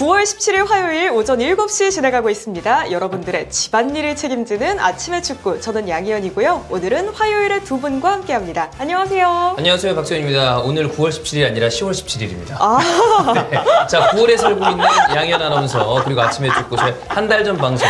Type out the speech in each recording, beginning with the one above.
9월 17일 화요일 오전 7시 진행하고 있습니다. 여러분들의 집안일을 책임지는 아침의 축구, 저는 양희연이고요. 오늘은 화요일에 두 분과 함께합니다. 안녕하세요. 안녕하세요, 박지원입니다. 오늘 9월 17일이 아니라 10월 17일입니다. 네. 자, 9월에 살고 있는 양희연 아나운서 그리고 아침의 축구의 한 달 전 방송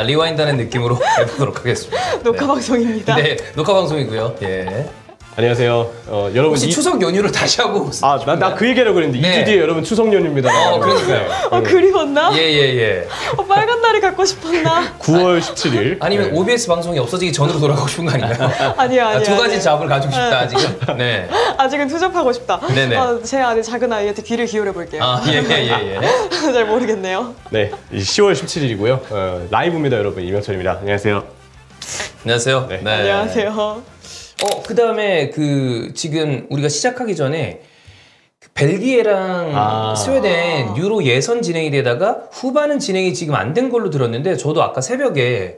리와인드하는 느낌으로 해보도록 하겠습니다. 녹화 방송입니다. 네, 녹화 방송이고요. 예. 안녕하세요. 여러분 혹시 추석 연휴를 다시 하고 나 그 얘기하려고 그랬는데 네. 2주 뒤에 여러분 추석 연휴입니다. 그러니까요. 그리웠나? 예. 빨간 날이 갖고 싶었나? 9월 17일. 아니면 OBS 방송이 없어지기 전으로 돌아가고 싶은 거 아닌가요? 아니야. 두 가지 잡을 가지고 싶다, 지금. 네. 아직은 투잡하고 싶다. 네네. 제 안에 작은 아이한테 귀를 기울여 볼게요. 예. 잘 모르겠네요. 네, 10월 17일이고요. 라이브입니다, 여러분. 이명철입니다. 안녕하세요. 안녕하세요. 네. 안녕하세요. 그 다음에 지금 우리가 시작하기 전에 벨기에랑 스웨덴 유로 예선 진행이 되다가 후반은 진행이 지금 안 된 걸로 들었는데, 저도 아까 새벽에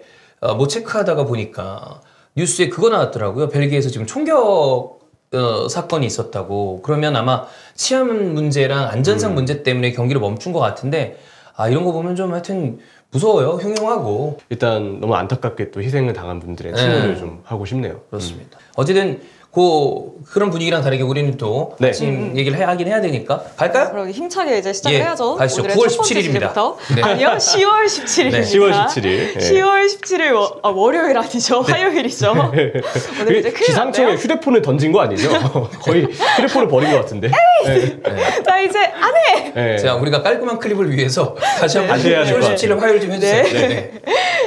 뭐 체크하다가 보니까 뉴스에 그거 나왔더라고요. 벨기에에서 지금 총격 사건이 있었다고. 그러면 아마 치안 문제랑 안전상 문제 때문에 경기를 멈춘 것 같은데, 이런 거 보면 좀 하여튼 무서워요. 흉흉하고. 일단 너무 안타깝게 또 희생을 당한 분들의 칭호를 좀 하고 싶네요. 그렇습니다. 어쨌든 그런 분위기랑 다르게 우리는 또 지금 얘기를 하긴 해야 되니까 갈까요? 그럼 힘차게 이제 시작해야죠. 가시죠. 오늘의 9월 첫 번째 17일입니다. 네. 아니요, 10월 17일입니다. 네, 10월 17일. 10월 17일 월요일 아니죠? 화요일이죠. 오늘 이제 큰일 기상청에 났네요. 휴대폰을 던진 거 아니죠? 거의 휴대폰을 버린 것 같은데. 나 이제 안 해! 네. 자, 우리가 깔끔한 클립을 위해서 다시 한번 다시 해야 될 10월 것 17일 화요일 좀 해주세요. 네.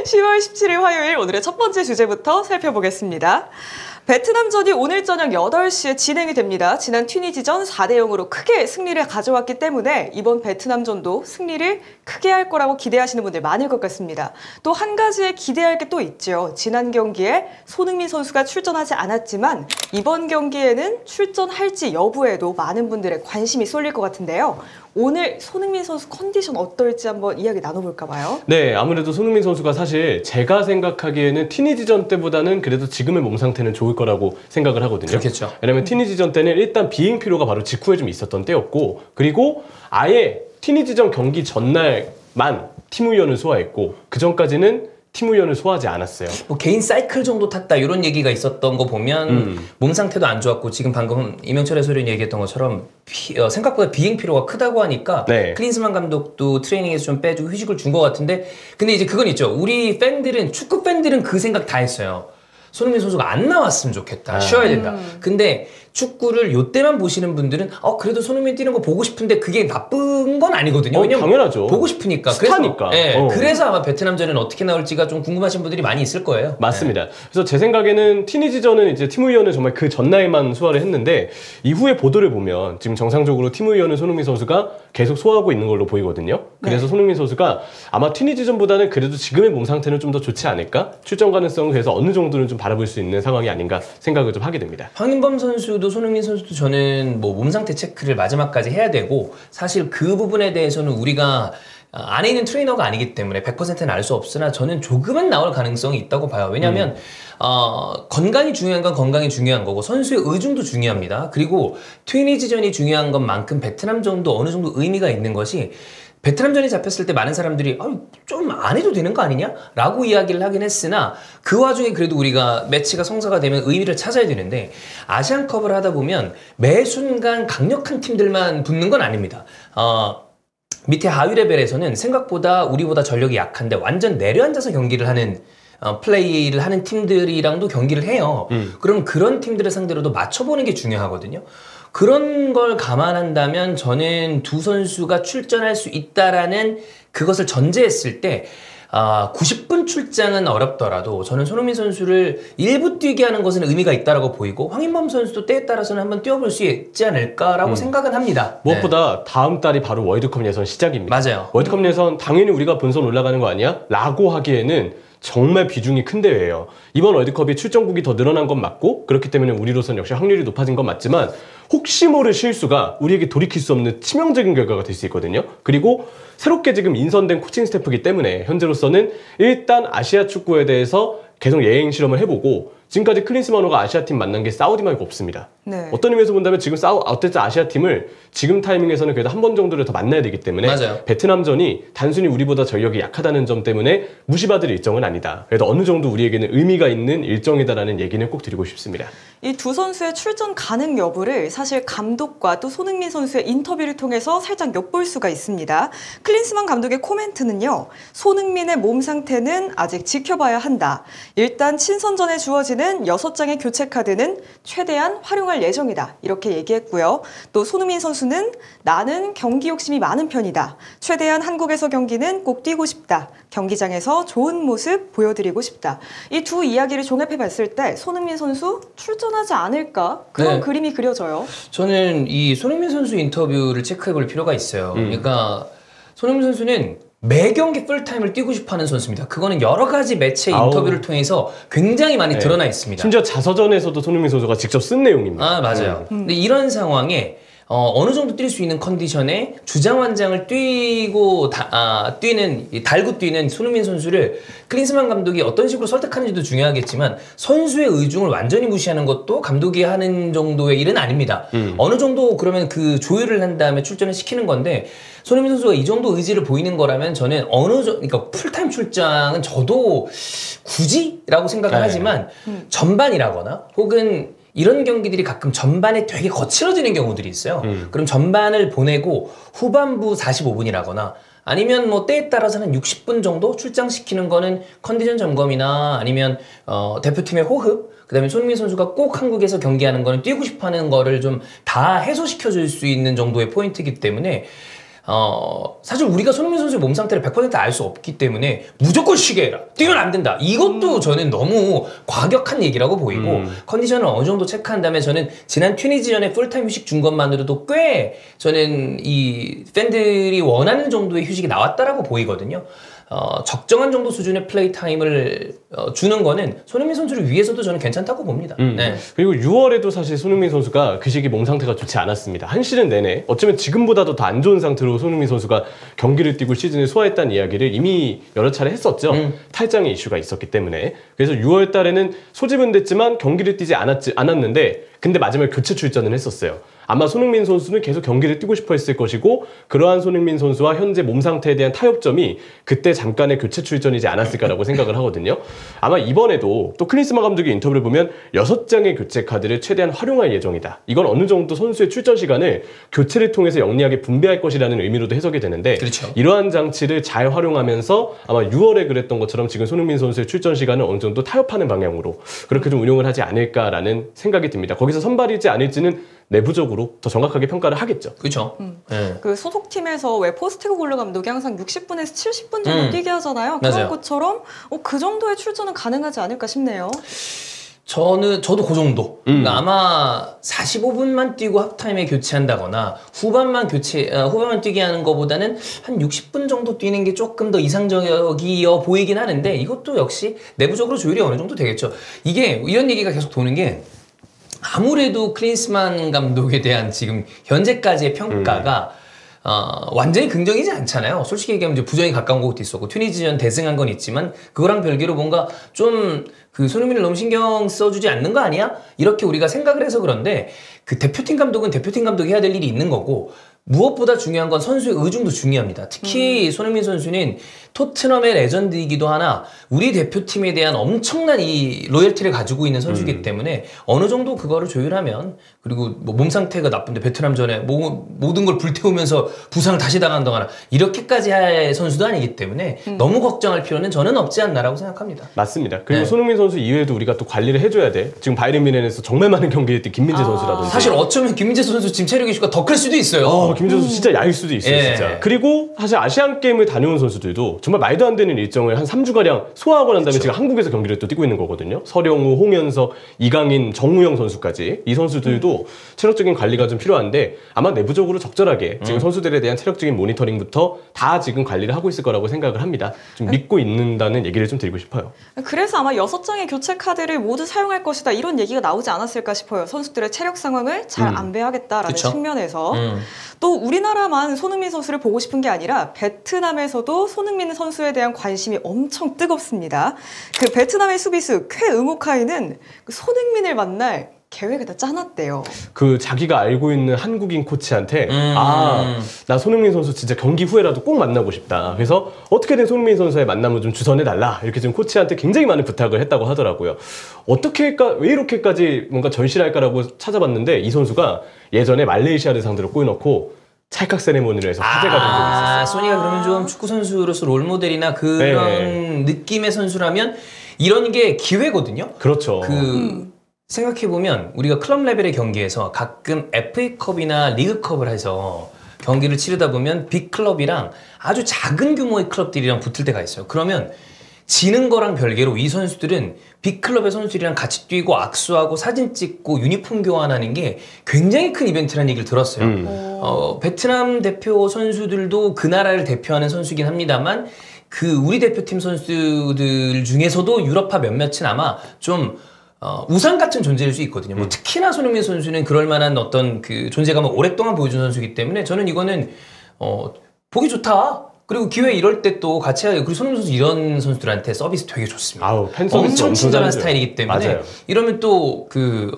10월 17일 화요일 오늘의 첫 번째 주제부터 살펴보겠습니다. 베트남전이 오늘 저녁 8시에 진행이 됩니다. 지난 튀니지전 4대0으로 크게 승리를 가져왔기 때문에 이번 베트남전도 승리를 크게 할 거라고 기대하시는 분들 많을 것 같습니다. 또 한 가지에 기대할 게 또 있죠. 지난 경기에 손흥민 선수가 출전하지 않았지만 이번 경기에는 출전할지 여부에도 많은 분들의 관심이 쏠릴 것 같은데요. 오늘 손흥민 선수 컨디션 어떨지 한번 이야기 나눠볼까 봐요. 네, 아무래도 손흥민 선수가 사실 제가 생각하기에는 튀니지전 때보다는 그래도 지금의 몸 상태는 좋을 거라고 생각을 하거든요. 그렇겠죠. 왜냐면 튀니지전 때는 일단 비행 피로가 바로 직후에 좀 있었던 때였고, 그리고 아예 튀니지전 경기 전날만 팀 훈련을 소화했고 그 전까지는 팀 훈련을 소화하지 않았어요. 뭐 개인 사이클 정도 탔다 이런 얘기가 있었던 거 보면 몸 상태도 안 좋았고, 지금 방금 이명철 해설위원이 얘기했던 것처럼 생각보다 비행 피로가 크다고 하니까 클린스만 감독도 트레이닝에서 좀 빼주고 휴식을 준 것 같은데, 근데 이제 그건 있죠. 우리 팬들은, 축구 팬들은 그 생각 다 했어요. 손흥민 선수가 안 나왔으면 좋겠다. 쉬어야 된다. 근데 축구를 요때만 보시는 분들은 그래도 손흥민 뛰는 거 보고 싶은데 그게 나쁜 건 아니거든요. 왜냐면 당연하죠. 보고 싶으니까. 스타니까. 그래서 아마 베트남전은 어떻게 나올지가 좀 궁금하신 분들이 많이 있을 거예요. 맞습니다. 그래서 제 생각에는 튀니지전은 이제 팀 훈련을 정말 그 전날만 소화를 했는데, 이후에 보도를 보면 지금 정상적으로 팀 훈련을 손흥민 선수가 계속 소화하고 있는 걸로 보이거든요. 그래서 손흥민 선수가 아마 튀니지전보다는 그래도 지금의 몸 상태는 좀 더 좋지 않을까? 출전 가능성은 그래서 어느 정도는 좀 바라볼 수 있는 상황이 아닌가 생각을 좀 하게 됩니다. 황인범 선수도 손흥민 선수도 저는 뭐 몸 상태 체크를 마지막까지 해야 되고, 사실 그 부분에 대해서는 우리가 안에 있는 트레이너가 아니기 때문에 100%는 알 수 없으나 저는 조금은 나올 가능성이 있다고 봐요. 왜냐하면 건강이 중요한 건 건강이 중요한 거고, 선수의 의중도 중요합니다. 그리고 튀니지전이 중요한 것만큼 베트남전도 어느 정도 의미가 있는 것이, 베트남전이 잡혔을 때 많은 사람들이 좀 안 해도 되는 거 아니냐? 라고 이야기를 하긴 했으나, 그 와중에 그래도 우리가 매치가 성사가 되면 의미를 찾아야 되는데, 아시안컵을 하다 보면 매 순간 강력한 팀들만 붙는 건 아닙니다. 밑에 하위 레벨에서는 생각보다 우리보다 전력이 약한데 완전 내려앉아서 경기를 하는 플레이를 하는 팀들이랑도 경기를 해요. 그럼 그런 팀들을 상대로도 맞춰보는 게 중요하거든요. 그런 걸 감안한다면 저는 두 선수가 출전할 수 있다라는 그것을 전제했을 때 90분 출장은 어렵더라도 저는 손흥민 선수를 일부 뛰게 하는 것은 의미가 있다라고 보이고, 황인범 선수도 때에 따라서는 한번 뛰어볼 수 있지 않을까라고 생각은 합니다. 무엇보다 다음 달이 바로 월드컵 예선 시작입니다. 맞아요. 월드컵 예선 당연히 우리가 본선 올라가는 거 아니야? 라고 하기에는 정말 비중이 큰 대회예요. 이번 월드컵이 출전국이 더 늘어난 건 맞고, 그렇기 때문에 우리로서는 역시 확률이 높아진 건 맞지만, 혹시 모를 실수가 우리에게 돌이킬 수 없는 치명적인 결과가 될 수 있거든요. 그리고 새롭게 지금 인선된 코칭 스태프이기 때문에 현재로서는 일단 아시아 축구에 대해서 계속 예행 실험을 해보고, 지금까지 클린스만호가 아시아팀 만난 게 사우디 말고 없습니다. 네. 어떤 의미에서 본다면 지금 어쨌든 아시아 팀을 지금 타이밍에서는 그래도 한 번 정도를 더 만나야 되기 때문에 맞아요. 베트남전이 단순히 우리보다 전력이 약하다는 점 때문에 무시받을 일정은 아니다. 그래도 어느 정도 우리에게는 의미가 있는 일정이다라는 얘기는 꼭 드리고 싶습니다. 이 두 선수의 출전 가능 여부를 사실 감독과 또 손흥민 선수의 인터뷰를 통해서 살짝 엿볼 수가 있습니다. 클린스만 감독의 코멘트는요. 손흥민의 몸 상태는 아직 지켜봐야 한다. 일단 친선전에 주어지는 6장의 교체 카드는 최대한 활용할 예정이다. 이렇게 얘기했고요. 또 손흥민 선수는 나는 경기 욕심이 많은 편이다. 최대한 한국에서 경기는 꼭 뛰고 싶다. 경기장에서 좋은 모습 보여드리고 싶다. 이 두 이야기를 종합해 봤을 때 손흥민 선수 출전하지 않을까? 그런 네. 그림이 그려져요. 저는 이 손흥민 선수 인터뷰를 체크해 볼 필요가 있어요. 그러니까 손흥민 선수는 매 경기 풀타임을 뛰고 싶어하는 선수입니다. 그거는 여러 가지 매체 인터뷰를 통해서 굉장히 많이 드러나 있습니다. 심지어 자서전에서도 손흥민 선수가 직접 쓴 내용입니다. 아, 맞아요. 근데 이런 상황에 어느 정도 뛸 수 있는 컨디션에 주장 완장을 달고 뛰는 손흥민 선수를 클린스만 감독이 어떤 식으로 설득하는지도 중요하겠지만 선수의 의중을 완전히 무시하는 것도 감독이 하는 정도의 일은 아닙니다. 어느 정도 그러면 그 조율을 한 다음에 출전을 시키는 건데 손흥민 선수가 이 정도 의지를 보이는 거라면 저는 그러니까 풀타임 출장은 저도 굳이라고 생각을 하지만 전반이라거나 혹은 이런 경기들이 가끔 전반에 되게 거칠어지는 경우들이 있어요. 그럼 전반을 보내고 후반부 45분이라거나 아니면 뭐 때에 따라서는 60분 정도 출장시키는 거는 컨디션 점검이나 아니면 대표팀의 호흡, 그다음에 손흥민 선수가 꼭 한국에서 경기하는 거는 뛰고 싶어하는 거를 좀 다 해소시켜 줄 수 있는 정도의 포인트이기 때문에 사실 우리가 손흥민 선수의 몸 상태를 100% 알 수 없기 때문에 무조건 쉬게 해라. 뛰면 안 된다. 이것도 저는 너무 과격한 얘기라고 보이고 컨디션을 어느 정도 체크한 다음에 저는 지난 튀니지전에 풀타임 휴식 준 것만으로도 꽤 저는 이 팬들이 원하는 정도의 휴식이 나왔다라고 보이거든요. 적정한 정도 수준의 플레이 타임을 주는 거는 손흥민 선수를 위해서도 저는 괜찮다고 봅니다. 네. 그리고 6월에도 사실 손흥민 선수가 그 시기 몸 상태가 좋지 않았습니다. 한 시즌 내내 어쩌면 지금보다도 더 안 좋은 상태로 손흥민 선수가 경기를 뛰고 시즌을 소화했다는 이야기를 이미 여러 차례 했었죠. 탈장의 이슈가 있었기 때문에. 그래서 6월 달에는 소집은 됐지만 경기를 뛰지 않았는데 근데 마지막에 교체 출전을 했었어요. 아마 손흥민 선수는 계속 경기를 뛰고 싶어 했을 것이고 그러한 손흥민 선수와 현재 몸 상태에 대한 타협점이 그때 잠깐의 교체 출전이지 않았을까라고 생각을 하거든요. 아마 이번에도 또 클린스만 감독의 인터뷰를 보면 6장의 교체 카드를 최대한 활용할 예정이다. 이건 어느 정도 선수의 출전 시간을 교체를 통해서 영리하게 분배할 것이라는 의미로도 해석이 되는데 그렇죠. 이러한 장치를 잘 활용하면서 아마 6월에 그랬던 것처럼 지금 손흥민 선수의 출전 시간을 어느 정도 타협하는 방향으로 그렇게 좀 운용을 하지 않을까라는 생각이 듭니다. 거기서 선발일지 아닐지는 내부적으로 더 정확하게 평가를 하겠죠. 그렇죠. 네. 그 소속팀에서 왜 포스테코글루 감독이 항상 60분에서 70분 정도 뛰게 하잖아요. 맞아요. 그런 것처럼 그 정도의 출전은 가능하지 않을까 싶네요. 저도 그 정도. 그러니까 아마 45분만 뛰고 하프타임에 교체한다거나 후반만 뛰게 하는 것보다는 한 60분 정도 뛰는 게 조금 더 이상적이어 보이긴 하는데 이것도 역시 내부적으로 조율이 어느 정도 되겠죠. 이게 이런 얘기가 계속 도는 게 아무래도 클린스만 감독에 대한 지금 현재까지의 평가가 완전히 긍정이지 않잖아요. 솔직히 얘기하면 이제 부정이 가까운 것도 있었고 튀니지전 대승한 건 있지만 그거랑 별개로 뭔가 좀 그 손흥민을 너무 신경 써주지 않는 거 아니야? 이렇게 우리가 생각을 해서 그런데 그 대표팀 감독은 대표팀 감독이 해야 될 일이 있는 거고 무엇보다 중요한 건 선수의 의중도 중요합니다. 특히 손흥민 선수는 토트넘의 레전드이기도 하나 우리 대표팀에 대한 엄청난 이 로열티를 가지고 있는 선수이기 때문에 어느 정도 그거를 조율하면 그리고 뭐 몸 상태가 나쁜데 베트남전에 모든 걸 불태우면서 부상을 다시 당한다거나 이렇게까지 할 선수도 아니기 때문에 너무 걱정할 필요는 저는 없지 않나라고 생각합니다. 맞습니다. 그리고 손흥민 선수 이외에도 우리가 또 관리를 해줘야 돼. 지금 바이에른 뮌헨에서 정말 많은 경기를 뛴 김민재 선수라든지 사실 어쩌면 김민재 선수 지금 체력 이슈가 더 클 수도 있어요. 김민재 선수 진짜 야일 수도 있어요. 진짜. 그리고 사실 아시안 게임을 다녀온 선수들도 정말 말도 안 되는 일정을 한 3주가량 소화하고 난 다음에 지금 한국에서 경기를 또 뛰고 있는 거거든요. 서령우, 홍현석, 이강인, 정우영 선수까지 이 선수들도 체력적인 관리가 좀 필요한데 아마 내부적으로 적절하게 지금 선수들에 대한 체력적인 모니터링부터 다 지금 관리를 하고 있을 거라고 생각을 합니다. 좀 믿고 있는다는 얘기를 좀 드리고 싶어요. 그래서 아마 6장의 교체 카드를 모두 사용할 것이다 이런 얘기가 나오지 않았을까 싶어요. 선수들의 체력 상황을 잘 안배하겠다라는 그쵸? 측면에서 또 우리나라만 손흥민 선수를 보고 싶은 게 아니라 베트남에서도 손흥민 선수에 대한 관심이 엄청 뜨겁습니다. 그 베트남의 수비수 쾌 응우카이는 그 손흥민을 만날 계획을 다 짜놨대요. 그 자기가 알고 있는 한국인 코치한테 나 손흥민 선수 진짜 경기 후에라도 꼭 만나고 싶다. 그래서 어떻게든 손흥민 선수의 만남을 좀 주선해달라. 이렇게 지금 코치한테 굉장히 많은 부탁을 했다고 하더라고요. 왜 이렇게까지 뭔가 절실할까라고 찾아봤는데 이 선수가 예전에 말레이시아를 상대로 골 넣고 찰칵 세레모니를 해서 화제가 된 적이 있었어요. 소니가 그러면 좀 축구 선수로서 롤모델이나 그런 느낌의 선수라면 이런 게 기회거든요. 그렇죠. 생각해보면 우리가 클럽 레벨의 경기에서 가끔 FA컵이나 리그컵을 해서 경기를 치르다 보면 빅클럽이랑 아주 작은 규모의 클럽들이랑 붙을 때가 있어요. 그러면 지는 거랑 별개로 이 선수들은 빅클럽의 선수들이랑 같이 뛰고 악수하고 사진 찍고 유니폼 교환하는 게 굉장히 큰 이벤트라는 얘기를 들었어요. 베트남 대표 선수들도 그 나라를 대표하는 선수긴 합니다만 우리 대표팀 선수들 중에서도 유럽파 몇몇은 아마 좀 우상 같은 존재일 수 있거든요. 뭐 특히나 손흥민 선수는 그럴 만한 어떤 그 존재감을 오랫동안 보여준 선수이기 때문에 저는 이거는 보기 좋다. 그리고 기회 이럴 때 또 같이 그리고 손흥민 선수 이런 선수들한테 서비스 되게 좋습니다. 팬 서비스 엄청 친절한 잘해줘요. 스타일이기 때문에 맞아요. 이러면 또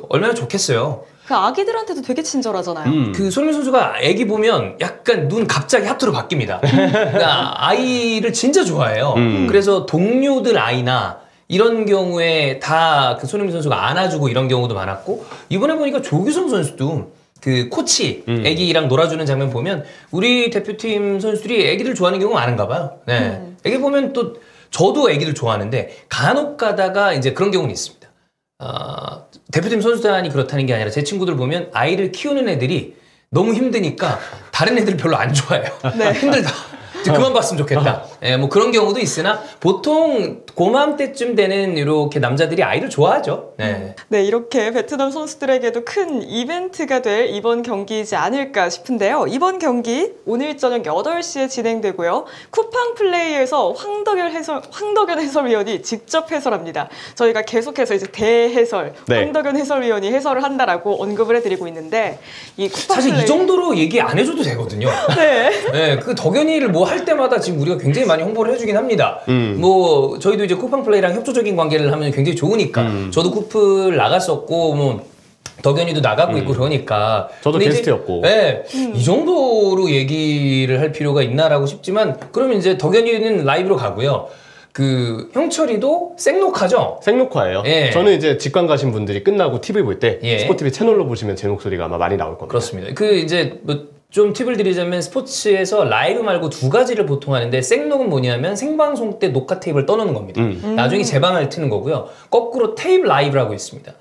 얼마나 좋겠어요. 그 아기들한테도 되게 친절하잖아요. 그 손흥민 선수가 애기 보면 약간 눈 갑자기 하트로 바뀝니다. 그러니까 아이를 진짜 좋아해요. 그래서 동료들 아이나 이런 경우에 다 그 손흥민 선수가 안아주고 이런 경우도 많았고 이번에 보니까 조규성 선수도 그 코치 애기랑 놀아주는 장면 보면 우리 대표팀 선수들이 애기들 좋아하는 경우가 많은가 봐요. 네. 애기 보면 또 저도 애기들 좋아하는데 간혹 가다가 이제 그런 경우는 있습니다. 대표팀 선수단이 그렇다는 게 아니라 제 친구들 보면 아이를 키우는 애들이 너무 힘드니까 다른 애들을 별로 안 좋아해요. 네. 힘들다. 그만 봤으면 좋겠다. 예, 뭐 그런 경우도 있으나 보통 고맘때쯤 되는 이렇게 남자들이 아이를 좋아하죠. 네. 네, 이렇게 베트남 선수들에게도 큰 이벤트가 될 이번 경기이지 않을까 싶은데요. 이번 경기 오늘 저녁 8시에 진행되고요. 쿠팡 플레이에서 황덕현 해설위원이 직접 해설합니다. 저희가 계속해서 이제 대해설, 황덕현 해설위원이 해설을 한다라고 언급을 해드리고 있는데 이 쿠팡 사실 플레이... 이 정도로 얘기 안 해줘도 되거든요. 네. 네, 그 덕현이를 뭐 할 때마다 지금 우리가 굉장히 많이 홍보를 해주긴 합니다. 뭐 저희도 이제 쿠팡 플레이랑 협조적인 관계를 하면 굉장히 좋으니까 저도 쿠플 나갔었고 뭐 덕현이도 나가고 있고 그러니까 저도 게스트였고 네, 이 정도로 얘기를 할 필요가 있나라고 싶지만 그러면 이제 덕현이는 라이브로 가고요. 그 형철이도 생녹화죠? 생녹화예요. 예. 저는 이제 직관 가신 분들이 끝나고 TV 볼 때 예. 스포티비 채널로 보시면 제 목소리가 아마 많이 나올 겁니다. 그렇습니다. 그 이제 뭐 좀 팁을 드리자면 스포츠에서 라이브 말고 두 가지를 보통 하는데 생녹은 뭐냐면 생방송 때 녹화 테이프를 떠놓는 겁니다. 나중에 재방을 트는 거고요. 거꾸로 테이프 라이브라고 있습니다.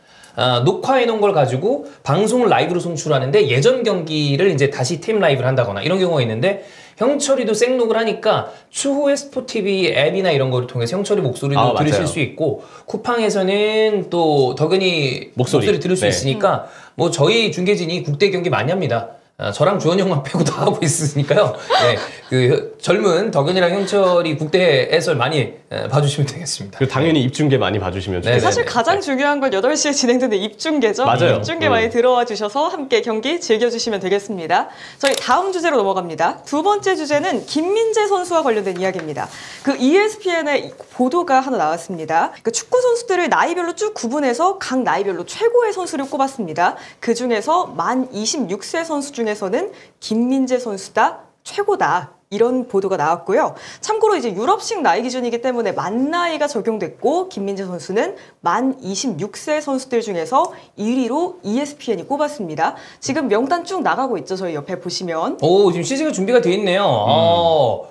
녹화해 놓은 걸 가지고 방송을 라이브로 송출하는데 예전 경기를 이제 다시 테이프 라이브를 한다거나 이런 경우가 있는데 형철이도 생녹을 하니까 추후에 스포티비 앱이나 이런 거를 통해서 형철이 목소리도 들으실 수 있고 쿠팡에서는 또 덕현이 목소리 들을 수 있으니까 뭐 저희 중계진이 국대 경기 많이 합니다. 저랑 주원 형만 빼고 다 하고 있으니까요. 네, 그 젊은 덕현이랑 형철이 국대 해설 많이 봐주시면 되겠습니다. 그리고 당연히 입중계 많이 봐주시면 좋겠습니다. 사실 가장 중요한 건 8시에 진행되는 입중계죠. 맞아요. 입중계 많이 들어와 주셔서 함께 경기 즐겨주시면 되겠습니다. 저희 다음 주제로 넘어갑니다. 두 번째 주제는 김민재 선수와 관련된 이야기입니다. 그 ESPN의 보도가 하나 나왔습니다. 그 축구 선수들을 나이별로 쭉 구분해서 각 나이별로 최고의 선수를 꼽았습니다. 그 중에서 만 26세 선수 중에서는 김민재 선수다 최고다. 이런 보도가 나왔고요. 참고로 이제 유럽식 나이 기준이기 때문에 만 나이가 적용됐고 김민재 선수는 만 26세 선수들 중에서 1위로 ESPN이 꼽았습니다. 지금 명단 쭉 나가고 있죠. 저희 옆에 보시면. 오, 지금 CG가 준비가 돼 있네요.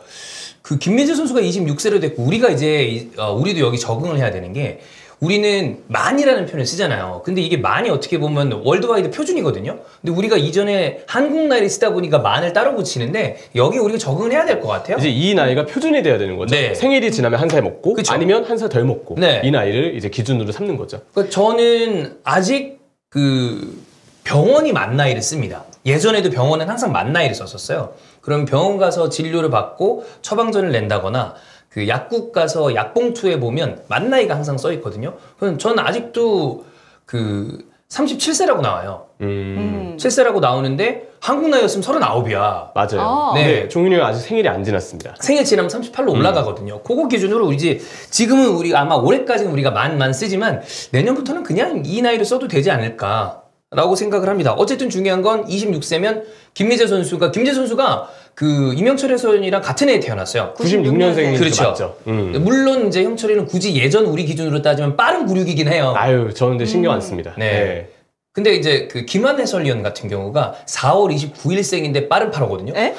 그 김민재 선수가 26세로 됐고 우리가 이제 우리도 여기 적응을 해야 되는 게 우리는 만이라는 표현을 쓰잖아요. 근데 이게 만이 어떻게 보면 월드와이드 표준이거든요. 근데 우리가 이전에 한국 나이를 쓰다 보니까 만을 따로 붙이는데 여기 우리가 적응을 해야 될 것 같아요. 이제 이 나이가 표준이 돼야 되는 거죠. 네. 생일이 지나면 한 살 먹고 그쵸? 아니면 한 살 덜 먹고 네. 이 나이를 이제 기준으로 삼는 거죠. 그러니까 저는 아직 그 병원이 만 나이를 씁니다. 예전에도 병원은 항상 만 나이를 썼었어요. 그럼 병원 가서 진료를 받고 처방전을 낸다거나 그 약국 가서 약봉투에 보면 만 나이가 항상 써 있거든요. 그럼 저는 아직도 그 37세라고 나와요. 7세라고 나오는데 한국 나이였으면 39이야. 맞아요. 아. 네, 종윤이 형 아직 생일이 안 지났습니다. 생일 지나면 38로 올라가거든요. 그거 기준으로 이제 지금은 우리 아마 올해까지는 우리가 만 쓰지만 내년부터는 그냥 이 나이를 써도 되지 않을까라고 생각을 합니다. 어쨌든 중요한 건 26세면 김민재 선수가 그 이명철 해설위원이랑 같은 해에 태어났어요. 96년생이니까 그렇죠. 맞죠. 물론 이제 형철이는 굳이 예전 우리 기준으로 따지면 빠른 96이긴 해요. 아유, 저는 근데 신경 안 씁니다. 네. 근데 이제 그 김한 해설위원 같은 경우가 4월 29일생인데 빠른 8호거든요. 에?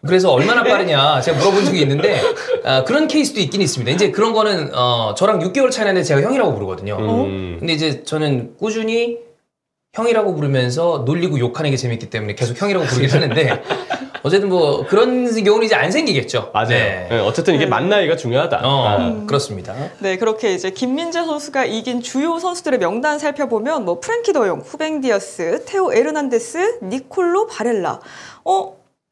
그래서 얼마나 빠르냐 제가 물어본 적이 있는데 그런 케이스도 있긴 있습니다. 이제 그런 거는 저랑 6개월 차이 나는데 제가 형이라고 부르거든요. 근데 이제 저는 꾸준히 형이라고 부르면서 놀리고 욕하는 게 재밌기 때문에 계속 형이라고 부르긴 하는데 어쨌든 뭐 그런 경우는 이제 안 생기겠죠. 맞아요. 네. 네, 어쨌든 이게 만 나이가 중요하다. 그렇습니다. 네, 그렇게 이제 김민재 선수가 이긴 주요 선수들의 명단 살펴보면 뭐 프랭키 더용, 후뱅 디아스, 테오 에르난데스, 니콜로 바렐라.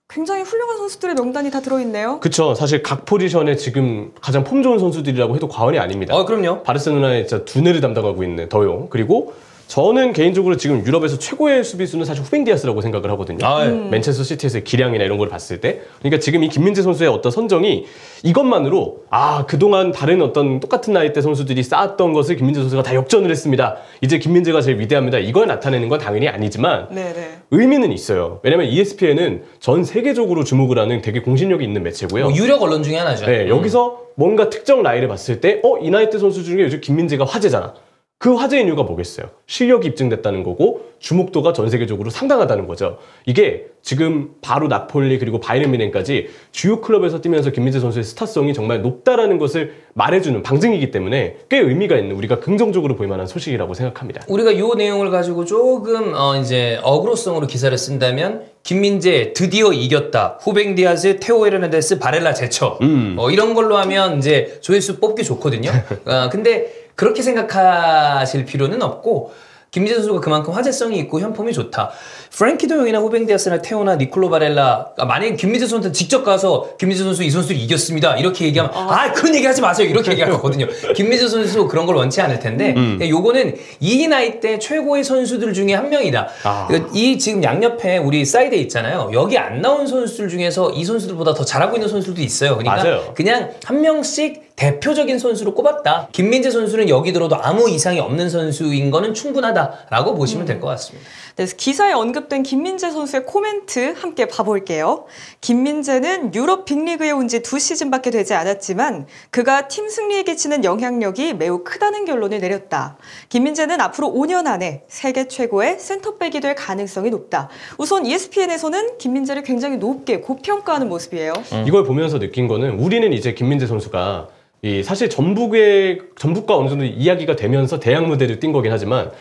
굉장히 훌륭한 선수들의 명단이 다 들어있네요. 그쵸. 사실 각 포지션에 지금 가장 폼 좋은 선수들이라고 해도 과언이 아닙니다. 그럼요. 바르셀로나의 진짜 두뇌를 담당하고 있는 더용. 그리고 저는 개인적으로 지금 유럽에서 최고의 수비수는 사실 후뱅 디아스라고 생각을 하거든요. 맨체스터 시티에서의 기량이나 이런 걸 봤을 때. 그러니까 지금 이 김민재 선수의 어떤 선정이 이것만으로 그동안 다른 어떤 똑같은 나이대 선수들이 쌓았던 것을 김민재 선수가 다 역전을 했습니다. 이제 김민재가 제일 위대합니다. 이걸 나타내는 건 당연히 아니지만 네네. 의미는 있어요. 왜냐면 ESPN은 전 세계적으로 주목을 하는 되게 공신력이 있는 매체고요. 유력 언론 중에 하나죠. 네, 여기서 뭔가 특정 나이를 봤을 때 이 나이대 선수 중에 요즘 김민재가 화제잖아. 그 화제의 이유가 뭐겠어요? 실력이 입증됐다는 거고 주목도가 전 세계적으로 상당하다는 거죠. 이게 지금 바로 나폴리 그리고 바이에른 뮌헨까지 주요 클럽에서 뛰면서 김민재 선수의 스타성이 정말 높다라는 것을 말해주는 방증이기 때문에 꽤 의미가 있는 우리가 긍정적으로 볼 만한 소식이라고 생각합니다. 우리가 이 내용을 가지고 조금 이제 어그로성으로 기사를 쓴다면 김민재 드디어 이겼다. 후뱅 디아스, 테오 에르난데스, 바렐라 제쳐. 이런 걸로 하면 이제 조회수 뽑기 좋거든요. 근데 그렇게 생각하실 필요는 없고 김민재 선수가 그만큼 화제성이 있고 현폼이 좋다. 프랭키 더용이나 후뱅 디아스나 테오나 니콜로 바렐라 만약에 김민재 선수한테 직접 가서 김민재 선수 이 선수를 이겼습니다 이렇게 얘기하면 그런 얘기 하지 마세요 이렇게 얘기할 거거든요. 김민재 선수 그런 걸 원치 않을 텐데 요거는 이 나이 때 최고의 선수들 중에 한 명이다. 이 지금 양옆에 우리 사이드에 있잖아요. 여기 안 나온 선수들 중에서 이 선수들보다 더 잘하고 있는 선수들도 있어요. 그러니까 맞아요. 그냥 한 명씩 대표적인 선수로 꼽았다. 김민재 선수는 여기 들어도 아무 이상이 없는 선수인 거는 충분하다라고 보시면 될 것 같습니다. 네, 기사에 언급된 김민재 선수의 코멘트 함께 봐볼게요. 김민재는 유럽 빅리그에 온 지 2시즌밖에 되지 않았지만 그가 팀 승리에 끼치는 영향력이 매우 크다는 결론을 내렸다. 김민재는 앞으로 5년 안에 세계 최고의 센터백이 될 가능성이 높다. 우선 ESPN에서는 김민재를 굉장히 높게 고평가하는 모습이에요. 이걸 보면서 느낀 거는 우리는 이제 김민재 선수가 사실 전북과 어느 정도 이야기가 되면서 대학 무대를 뛴 거긴 하지만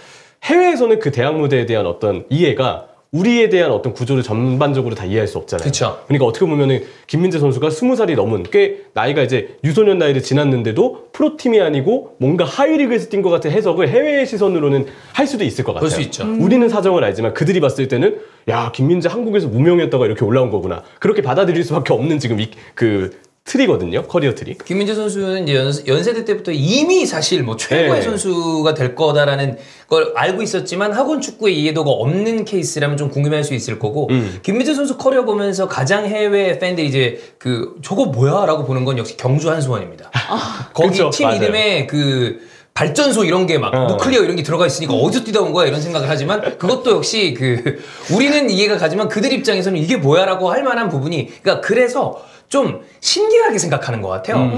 해외에서는 그 대학 무대에 대한 어떤 이해가 우리에 대한 어떤 구조를 전반적으로 다 이해할 수 없잖아요. 그쵸. 그러니까 어떻게 보면은 김민재 선수가 20살이 넘은 꽤 나이가 이제 유소년 나이를 지났는데도 프로팀이 아니고 뭔가 하위리그에서 뛴 것 같은 해석을 해외의 시선으로는 할 수도 있을 것 같아요. 볼 수 있죠. 우리는 사정을 알지만 그들이 봤을 때는 야, 김민재 한국에서 무명이었다가 이렇게 올라온 거구나. 그렇게 받아들일 수밖에 없는 지금 틀이거든요. 커리어 틀이. 김민재 선수는 이제 연세대 때부터 이미 사실 뭐 최고의 네. 선수가 될 거다라는 걸 알고 있었지만 학원 축구에 이해도가 없는 케이스라면 좀 궁금해할 수 있을 거고 김민재 선수 커리어 보면서 가장 해외 팬들이 이제 저거 뭐야라고 보는 건 역시 경주 한수원입니다. 거기 그쵸, 팀 맞아요. 이름에 발전소 이런 게 막 누클리어 이런 게 들어가 있으니까 어디서 뛰다 온 거야 이런 생각을 하지만 그것도 역시 우리는 이해가 가지만 그들 입장에서는 이게 뭐야라고 할 만한 부분이 그래서 좀 신기하게 생각하는 것 같아요.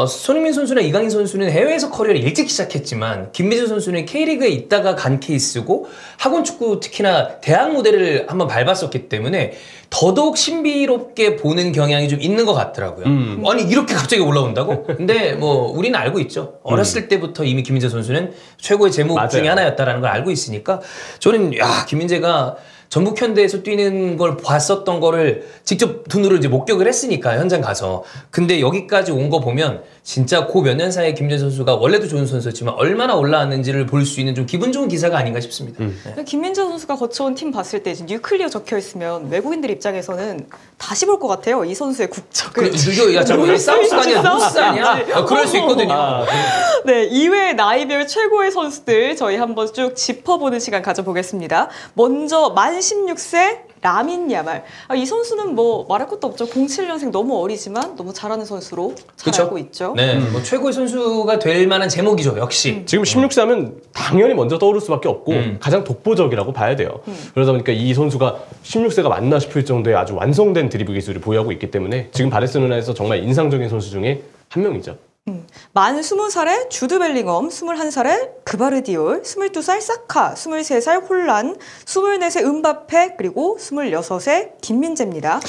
손흥민 선수나 이강인 선수는 해외에서 커리어를 일찍 시작했지만 김민재 선수는 K리그에 있다가 간 케이스고 학원 축구 특히나 대학 무대를 한번 밟았었기 때문에 더더욱 신비롭게 보는 경향이 좀 있는 것 같더라고요. 아니 이렇게 갑자기 올라온다고? 근데 뭐 우리는 알고 있죠. 어렸을 때부터 이미 김민재 선수는 최고의 제목 맞아요. 중에 하나였다라는 걸 알고 있으니까 저는 김민재가 전북 현대에서 뛰는 걸 봤었던 거를 직접 눈으로 이제 목격을 했으니까 현장 가서. 근데 여기까지 온 거 보면 진짜 그 몇 년 사이에 김민재 선수가 원래도 좋은 선수였지만 얼마나 올라왔는지를 볼 수 있는 좀 기분 좋은 기사가 아닌가 싶습니다. 네. 김민재 선수가 거쳐온 팀 봤을 때 이제 뉴클리어 적혀 있으면 외국인들 입장에서는 다시 볼 것 같아요. 이 선수의 국적을. 이거 잠깐만 사우스가 아니라 노스 아니야? 그럴 수 있거든요. 네, 이외의 나이별 최고의 선수들 저희 한번 쭉 짚어보는 시간 가져보겠습니다. 먼저 만 16세 라민 야말. 이 선수는 뭐 말할 것도 없죠. 07년생 너무 어리지만 너무 잘하는 선수로 잘 그쵸? 알고 있죠. 네, 뭐 최고의 선수가 될 만한 제목이죠, 역시. 지금 16세하면 당연히 먼저 떠오를 수밖에 없고 가장 독보적이라고 봐야 돼요. 그러다 보니까 이 선수가 16세가 맞나 싶을 정도의 아주 완성된 드리블 기술을 보유하고 있기 때문에 지금 바르셀로나에서 정말 인상적인 선수 중에 한 명이죠. 만 20살의 주드 벨링엄, 21살의 그바르디올, 22살 사카, 23살 홀란, 24세 음바페, 그리고 26세 김민재입니다.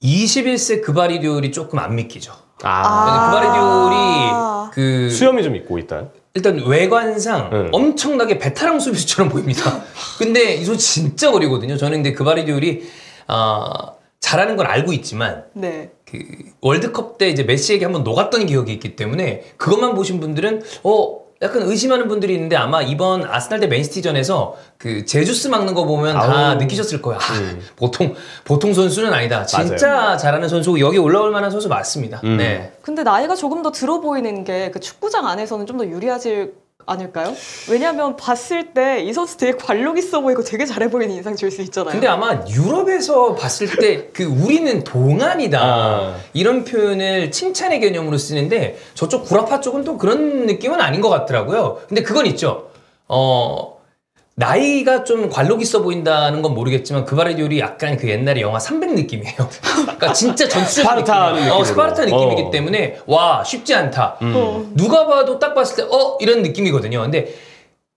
21세 그바리디올이 조금 안 믿기죠. 아. 그바리디올이 그 수염이 좀 있고 일단. 일단 외관상 엄청나게 베테랑 수비수처럼 보입니다. 근데 이 선수 진짜 어리거든요. 저는 근데 그바리디올이 잘하는 걸 알고 있지만 네. 그 월드컵 때 이제 메시에게 한번 녹았던 기억이 있기 때문에 그것만 보신 분들은 약간 의심하는 분들이 있는데 아마 이번 아스날 대 맨시티전에서 그 제주스 막는 거 보면 다 느끼셨을 거야. 보통 선수는 아니다. 진짜 맞아요. 잘하는 선수고 여기 올라올 만한 선수 맞습니다. 네. 근데 나이가 조금 더 들어 보이는 게 그 축구장 안에서는 좀 더 유리하지 않을까요? 왜냐하면 봤을 때 이 선수 되게 관록 있어 보이고 되게 잘해 보이는 인상 줄 수 있잖아요. 근데 아마 유럽에서 봤을 때 그 우리는 동안이다 이런 표현을 칭찬의 개념으로 쓰는데 저쪽 구라파 쪽은 또 그런 느낌은 아닌 것 같더라고요. 근데 그건 있죠. 나이가 좀 관록 있어 보인다는 건 모르겠지만 그바르디올이 약간 그 옛날에 영화 300 느낌이에요. 그러니까 진짜 전투적 스파르타 느낌으로. 스파르타 느낌이기 때문에 와 쉽지 않다. 누가 봐도 딱 봤을 때 이런 느낌이거든요. 근데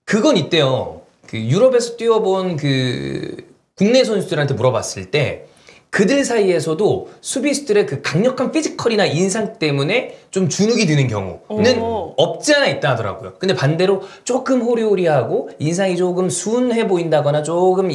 그건 있대요. 그 유럽에서 뛰어본 그 국내 선수들한테 물어봤을 때 그들 사이에서도 수비수들의 그 강력한 피지컬이나 인상 때문에 좀 주눅이 드는 경우는 없지 않아 있다 하더라고요. 근데 반대로 조금 호리호리하고 인상이 조금 순해 보인다거나 조금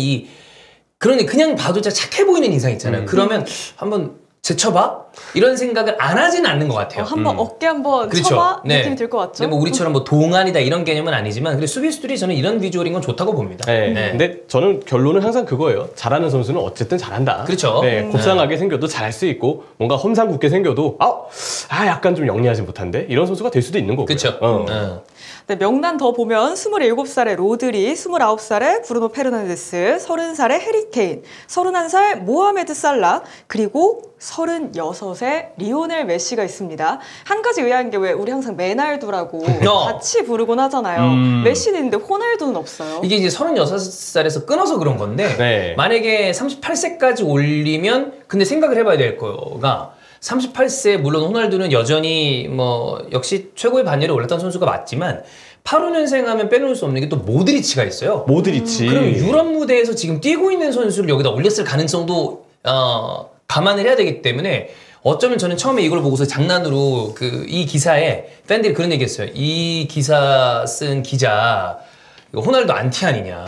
그러니 그냥 봐도 진짜 착해 보이는 인상 있잖아요. 그러면 한번 제쳐봐? 이런 생각을 안 하지는 않는 것 같아요. 한번 어깨 한번 그렇죠. 쳐봐 네. 느낌이 들 것 같죠. 근데 뭐 우리처럼 뭐 동안이다 이런 개념은 아니지만 근데 수비수들이 저는 이런 비주얼인 건 좋다고 봅니다. 네. 네. 근데 저는 결론은 항상 그거예요. 잘하는 선수는 어쨌든 잘한다. 그렇죠. 네, 곱상하게 생겨도 잘할 수 있고 뭔가 험상궂게 생겨도 약간 좀 영리하지 못한데 이런 선수가 될 수도 있는 거고요. 그렇죠. 네, 명단 더 보면 27살의 로드리, 29살의 브루노 페르난데스, 30살의 해리케인, 31살 모하메드 살라, 그리고 36의 리오넬 메시가 있습니다. 한 가지 의아한 게 왜 우리 항상 메날두라고 같이 부르곤 하잖아요. 메시는 있는데 호날두는 없어요. 이게 이제 36살에서 끊어서 그런 건데 네. 만약에 38세까지 올리면 근데 생각을 해봐야 될 거가 38세 물론 호날두는 여전히 뭐 역시 최고의 반열에 올랐던 선수가 맞지만 85년생 하면 빼놓을 수 없는 게 또 모드리치가 있어요. 모드리치. 그럼 유럽 무대에서 지금 뛰고 있는 선수를 여기다 올렸을 가능성도 감안을 해야 되기 때문에 어쩌면 저는 처음에 이걸 보고서 장난으로 이 기사에 팬들이 그런 얘기했어요. 이 기사 쓴 기자 호날두 안티 아니냐.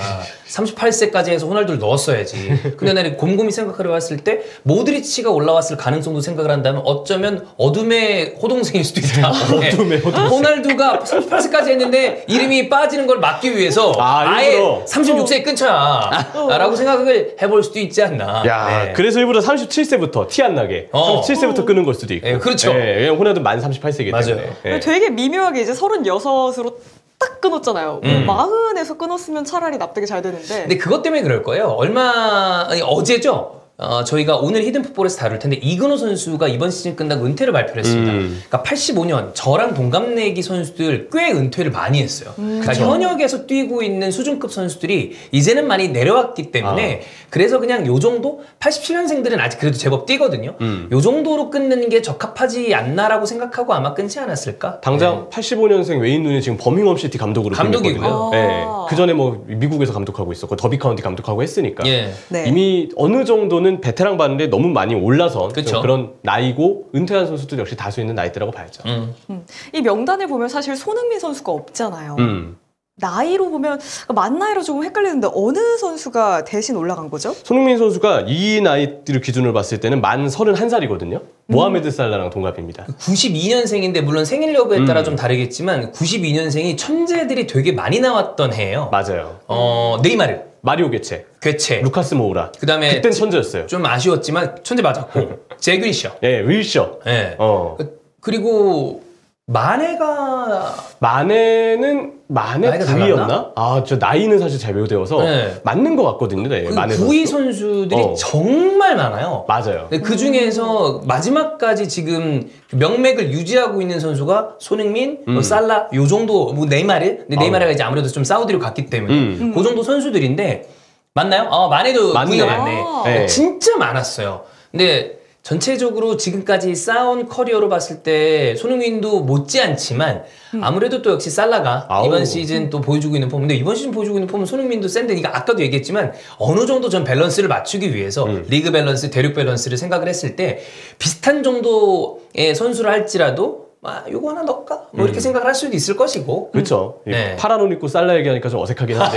38세까지 해서 호날두를 넣었어야지. 근데 나는 곰곰이 생각하려 봤을 때 모드리치가 올라왔을 가능성도 생각을 한다면 어쩌면 어둠의 호동생일 수도 있다. 어둠의 호동생. 호날두가 38세까지 했는데 이름이 빠지는 걸 막기 위해서 아예 일부러. 36세에 끊자 라고 생각을 해볼 수도 있지 않나. 야, 네. 그래서 일부러 37세부터 티 안 나게 37세부터 끄는 걸 수도 있고. 네, 그렇죠. 왜냐면 호날두 만 38세이기 맞아요. 때문에. 네. 되게 미묘하게 이제 36으로 딱 끊었잖아요. 40에서 끊었으면 차라리 납득이 잘 되는데. 근데 그것 때문에 그럴 거예요. 어제죠. 저희가 오늘 히든풋볼에서 다룰 텐데 이근호 선수가 이번 시즌 끝나고 은퇴를 발표를 했습니다. 그러니까 85년 저랑 동갑내기 선수들 꽤 은퇴를 많이 했어요. 그러니까 현역에서 뛰고 있는 수준급 선수들이 이제는 많이 내려왔기 때문에 그래서 그냥 요 정도 87년생들은 아직 그래도 제법 뛰거든요. 요 정도로 끊는 게 적합하지 않나라고 생각하고 아마 끊지 않았을까? 당장 85년생 웨인 루니 지금 버밍엄 시티 감독으로 감독이고요. 네. 그 전에 뭐 미국에서 감독하고 있었고 더비 카운티 감독하고 했으니까 예. 네. 이미 어느 정도는 베테랑 봤는데 너무 많이 올라서 그쵸. 그런 나이고 은퇴한 선수들 역시 다수 있는 나이대라고 봐야죠. 이 명단을 보면 사실 손흥민 선수가 없잖아요. 나이로 보면 만 나이로 조금 헷갈리는데 어느 선수가 대신 올라간 거죠? 손흥민 선수가 이 나이를 기준으로 봤을 때는 만 31살이거든요. 모하메드 살라랑 동갑입니다. 92년생인데 물론 생일 여부에 따라 좀 다르겠지만 92년생이 천재들이 되게 많이 나왔던 해예요. 맞아요. 네이마르, 마리오 게체, 괴체, 루카스 모우라. 그다음에 그땐 천재였어요. 좀 아쉬웠지만 천재 맞았고 제그리셔. 예, 윌셔. 예. 그리고 마네는 나이가 9위였나? 아, 저 나이는 사실 잘 외우되어서 네. 맞는 것 같거든요. 네, 그 마네 9위 선수. 선수들이 정말 많아요. 맞아요. 근데 그 중에서 마지막까지 지금 명맥을 유지하고 있는 선수가 손흥민, 뭐 살라, 요 정도, 뭐 네이마르. 근데 네이마르가 이제 아무래도 좀 사우디로 갔기 때문에 그 정도 선수들인데 맞나요? 마네도 맞네. 9위가 많네. 네. 진짜 많았어요. 근데 전체적으로 지금까지 쌓아온 커리어로 봤을 때 손흥민도 못지않지만 아무래도 또 역시 살라가 이번 시즌 또 보여주고 있는 폼. 근데 이번 시즌 보여주고 있는 폼은 손흥민도 센데 이거 아까도 얘기했지만 어느 정도 전 밸런스를 맞추기 위해서 리그 밸런스, 대륙 밸런스를 생각을 했을 때 비슷한 정도의 선수를 할지라도 요거 하나 넣을까? 뭐 이렇게 생각을 할 수도 있을 것이고. 그렇죠. 네. 파란 옷 입고 살라 얘기하니까 좀 어색하긴 한데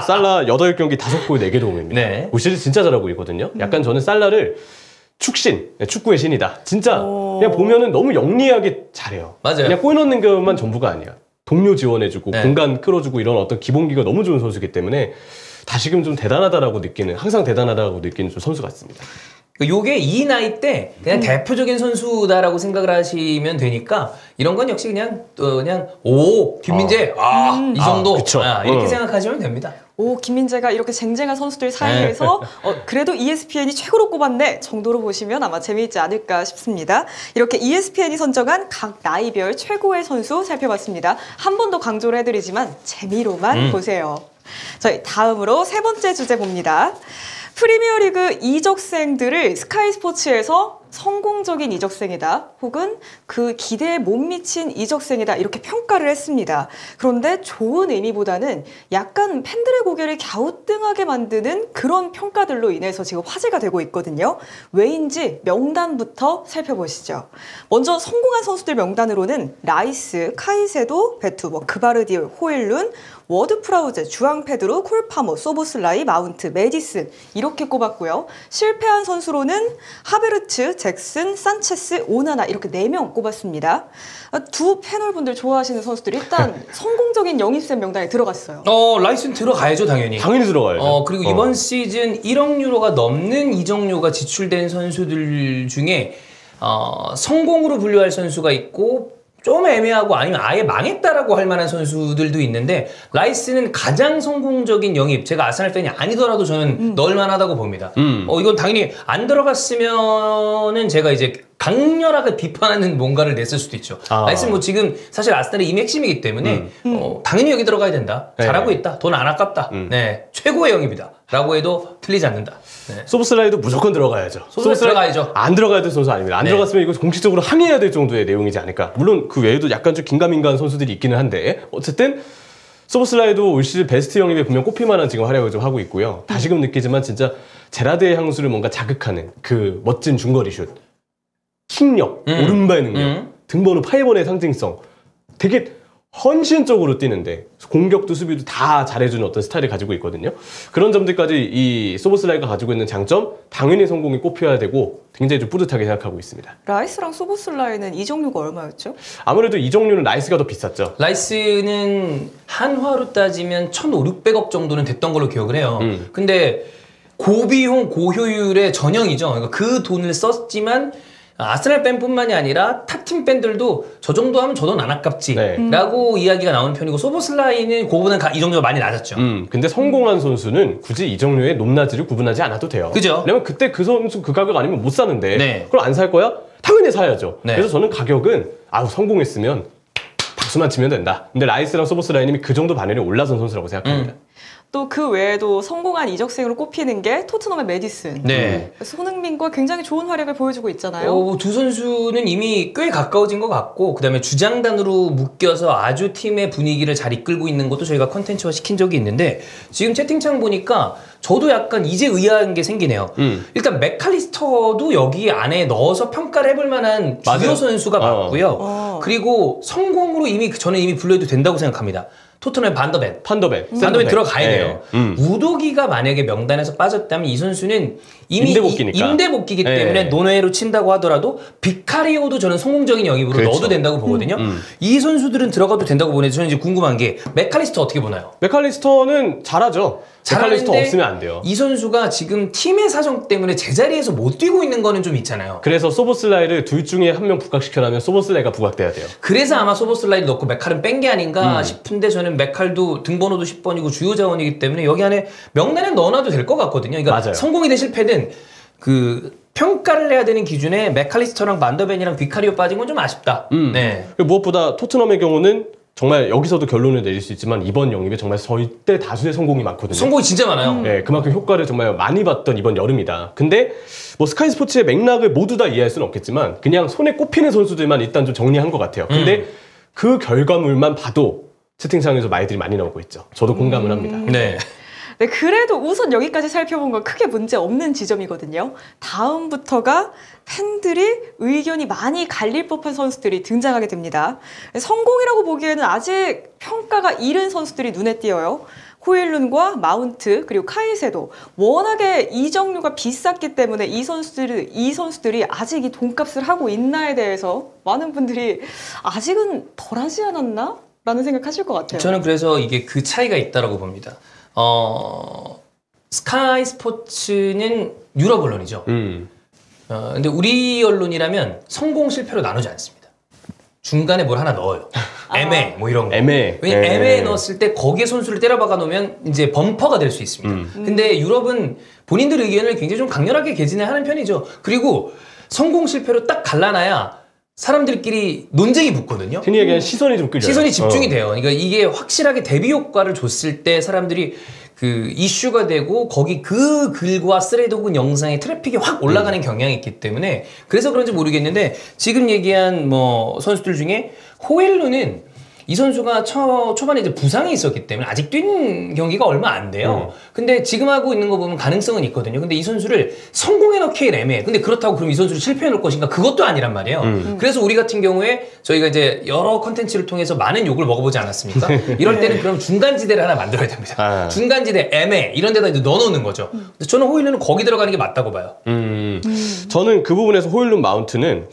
살라 8경기 5골 4개 도움입니다. 네. 올 시즌 진짜 잘하고 있거든요. 약간 저는 살라를 축신, 축구의 신이다. 진짜 그냥 보면은 너무 영리하게 잘해요. 맞아요. 그냥 골 넣는 것만 전부가 아니야. 동료 지원해주고 네. 공간 끌어주고 이런 어떤 기본기가 너무 좋은 선수이기 때문에 다시금 좀 대단하다라고 느끼는, 항상 대단하다고 느끼는 좀 선수 같습니다. 요게 이 나이 때 그냥 대표적인 선수다라고 생각을 하시면 되니까 이런 건 역시 그냥 김민재 이 정도 그쵸. 이렇게 생각하시면 됩니다. 김민재가 이렇게 쟁쟁한 선수들 사이에서 그래도 ESPN이 최고로 꼽았네 정도로 보시면 아마 재미있지 않을까 싶습니다. 이렇게 ESPN이 선정한 각 나이별 최고의 선수 살펴봤습니다. 한 번 더 강조를 해드리지만 재미로만 보세요. 저희 다음으로 세 번째 주제 봅니다. 프리미어리그 이적생들을 스카이 스포츠에서 성공적인 이적생이다 혹은 그 기대에 못 미친 이적생이다 이렇게 평가를 했습니다. 그런데 좋은 의미보다는 약간 팬들의 고개를 갸우뚱하게 만드는 그런 평가들로 인해서 지금 화제가 되고 있거든요. 왜인지 명단부터 살펴보시죠. 먼저 성공한 선수들 명단으로는 라이스, 카이세도, 베투, 그바르디올, 호일룬, 워드프라우제, 주앙페드로, 콜파모, 소보슬라이, 마운트, 메디슨 이렇게 꼽았고요. 실패한 선수로는 하베르츠, 잭슨, 산체스, 오나나 이렇게 4명 꼽았습니다. 두 패널분들 좋아하시는 선수들이 일단 성공적인 영입생 명단에 들어갔어요. 라이스는 들어가야죠 당연히. 당연히 들어가야죠. 그리고 이번 시즌 1억 유로가 넘는 이적료가 지출된 선수들 중에 성공으로 분류할 선수가 있고 좀 애매하고 아니면 아예 망했다라고 할 만한 선수들도 있는데 라이스는 가장 성공적인 영입. 제가 아스날 팬이 아니더라도 저는 넣을 만하다고 봅니다. 이건 당연히 안 들어갔으면은 제가 이제 강렬하게 비판하는 뭔가를 냈을 수도 있죠. 라이스는 뭐 지금 사실 아스날의 이미 핵심이기 때문에 당연히 여기 들어가야 된다. 잘하고 있다. 돈 안 아깝다. 네, 최고의 영입이다. 라고 해도 틀리지 않는다. 네. 소보슬라이도 무조건 들어가야죠. 소보슬라이 들어가야죠. 안 들어가야 될 선수 아닙니다. 안 들어갔으면 이거 공식적으로 항의해야 될 정도의 내용이지 않을까. 물론 그 외에도 약간 좀 긴가민가한 선수들이 있기는 한데 어쨌든 소보슬라이도 올 시즌 베스트 영입에 분명 꼽힐만한 지금 활약을 좀 하고 있고요. 다시금 느끼지만 진짜 제라드의 향수를 뭔가 자극하는 그 멋진 중거리 슛, 킥력, 오른발 능력, 등번호 8번의 상징성, 되게 헌신적으로 뛰는데 공격도 수비도 다 잘해주는 어떤 스타일을 가지고 있거든요. 그런 점들까지 이 소보슬라이가 가지고 있는 장점 당연히 성공이 꼽혀야 되고 굉장히 좀 뿌듯하게 생각하고 있습니다. 라이스랑 소보슬라이는 이적료가 얼마였죠? 아무래도 이적료는 라이스가 더 비쌌죠. 라이스는 한화로 따지면 1,500~600억 정도는 됐던 걸로 기억을 해요. 근데 고비용 고효율의 전형이죠. 그러니까 그 돈을 썼지만 아스날 팬뿐만이 아니라 타팀 팬들도 저 정도 하면 저 돈 안 아깝지 라고 이야기가 나오는 편이고 소보슬라이는 그거보다는 이적료가 많이 낮았죠. 근데 성공한 선수는 굳이 이적료의 높낮이를 구분하지 않아도 돼요. 그죠? 왜냐면 그때 그 선수 그 가격 아니면 못 사는데 네. 그걸 안 살 거야? 당연히 사야죠. 네. 그래서 저는 가격은 성공했으면 박수만 치면 된다. 근데 라이스랑 소보슬라이님이 그 정도 반열에 올라선 선수라고 생각합니다. 또 그 외에도 성공한 이적생으로 꼽히는 게 토트넘의 메디슨. 네. 손흥민과 굉장히 좋은 활약을 보여주고 있잖아요. 두 선수는 이미 꽤 가까워진 것 같고 그다음에 주장단으로 묶여서 아주 팀의 분위기를 잘 이끌고 있는 것도 저희가 컨텐츠화 시킨 적이 있는데 지금 채팅창 보니까 저도 약간 이제 의아한 게 생기네요. 일단 맥칼리스터도 여기 안에 넣어서 평가를 해볼 만한 주요 선수가 맞고요. 그리고 성공으로 저는 이미 분류해도 된다고 생각합니다. 토트넘의 반더벤. 판더벤. 반더벤 들어가야 돼요. 네. 우도기가 만약에 명단에서 빠졌다면 이 선수는 이미 임대복귀니까. 임대복귀기 네. 때문에 논외로 친다고 하더라도 비카리오도 저는 성공적인 영입으로 그렇죠. 넣어도 된다고 보거든요. 이 선수들은 들어가도 된다고 보는데 저는 이제 궁금한 게 맥칼리스터 어떻게 보나요? 맥칼리스터는 잘하죠. 맥칼리스터 잘하는데 없으면 안 돼요. 이 선수가 지금 팀의 사정 때문에 제자리에서 못 뛰고 있는 거는 좀 있잖아요. 그래서 소보슬라이를 둘 중에 한 명 부각시켜라면 소보슬라이가 부각돼야 돼요. 그래서 아마 소보슬라이를 넣고 맥칼은 뺀 게 아닌가 싶은데 저는 맥칼도 등번호도 10번이고 주요 자원이기 때문에 여기 안에 명단에 넣어놔도 될 것 같거든요. 그러니까 맞아요. 성공이든 실패든 그 평가를 해야 되는 기준에 맥칼리스터랑 반더벤이랑 비카리오 빠진 건 좀 아쉽다. 네. 그리고 무엇보다 토트넘의 경우는 정말 여기서도 결론을 내릴 수 있지만 이번 영입에 정말 절대 다수의 성공이 많거든요. 성공이 진짜 많아요. 네, 그만큼 효과를 정말 많이 봤던 이번 여름이다. 근데 뭐 스카이 스포츠의 맥락을 모두 다 이해할 수는 없겠지만 그냥 손에 꼽히는 선수들만 일단 좀 정리한 것 같아요. 근데 그 결과물만 봐도 채팅창에서 말들이 많이 나오고 있죠. 저도 공감을 합니다. 네. 네, 그래도 우선 여기까지 살펴본 건 크게 문제 없는 지점이거든요. 다음부터가 팬들이 의견이 많이 갈릴 법한 선수들이 등장하게 됩니다. 성공이라고 보기에는 아직 평가가 이른 선수들이 눈에 띄어요. 호일룬과 마운트 그리고 카이세도 워낙에 이적료가 비쌌기 때문에 이 선수들이 아직 이 돈값을 하고 있나에 대해서 많은 분들이 아직은 덜하지 않았나? 라는 생각하실 것 같아요. 저는 그래서 이게 그 차이가 있다라고 봅니다. 스카이 스포츠는 유럽 언론이죠. 근데 우리 언론이라면 성공 실패로 나누지 않습니다. 중간에 뭘 하나 넣어요. 애매 뭐 이런 거. 애매. 왜냐면 애매에 넣었을 때 거기에 선수를 때려박아 놓으면 이제 범퍼가 될 수 있습니다. 근데 유럽은 본인들 의견을 굉장히 좀 강렬하게 개진하는 편이죠. 그리고 성공 실패로 딱 갈라놔야 사람들끼리 논쟁이 붙거든요. 흔히 얘기하는 시선이 좀 끌려요. 시선이 집중이 돼요. 그러니까 이게 확실하게 대비 효과를 줬을 때 사람들이 그 이슈가 되고 거기 그 글과 스레드 혹은 영상의 트래픽이 확 올라가는 경향이 있기 때문에 그래서 그런지 모르겠는데 지금 얘기한 뭐 선수들 중에 호일루는 이 선수가 초반에 이제 부상이 있었기 때문에 아직 뛴 경기가 얼마 안 돼요. 근데 지금 하고 있는 거 보면 가능성은 있거든요. 근데 이 선수를 성공해 넣기엔 애매해. 근데 그렇다고 그럼 이 선수를 실패해 놓을 것인가? 그것도 아니란 말이에요. 그래서 우리 같은 경우에 저희가 이제 여러 컨텐츠를 통해서 많은 욕을 먹어보지 않았습니까? 이럴 때는 그럼 중간지대를 하나 만들어야 됩니다. 중간지대, 애매 이런 데다 이제 넣어놓는 거죠. 근데 저는 호일루는 거기 들어가는 게 맞다고 봐요. 저는 그 부분에서 호일룬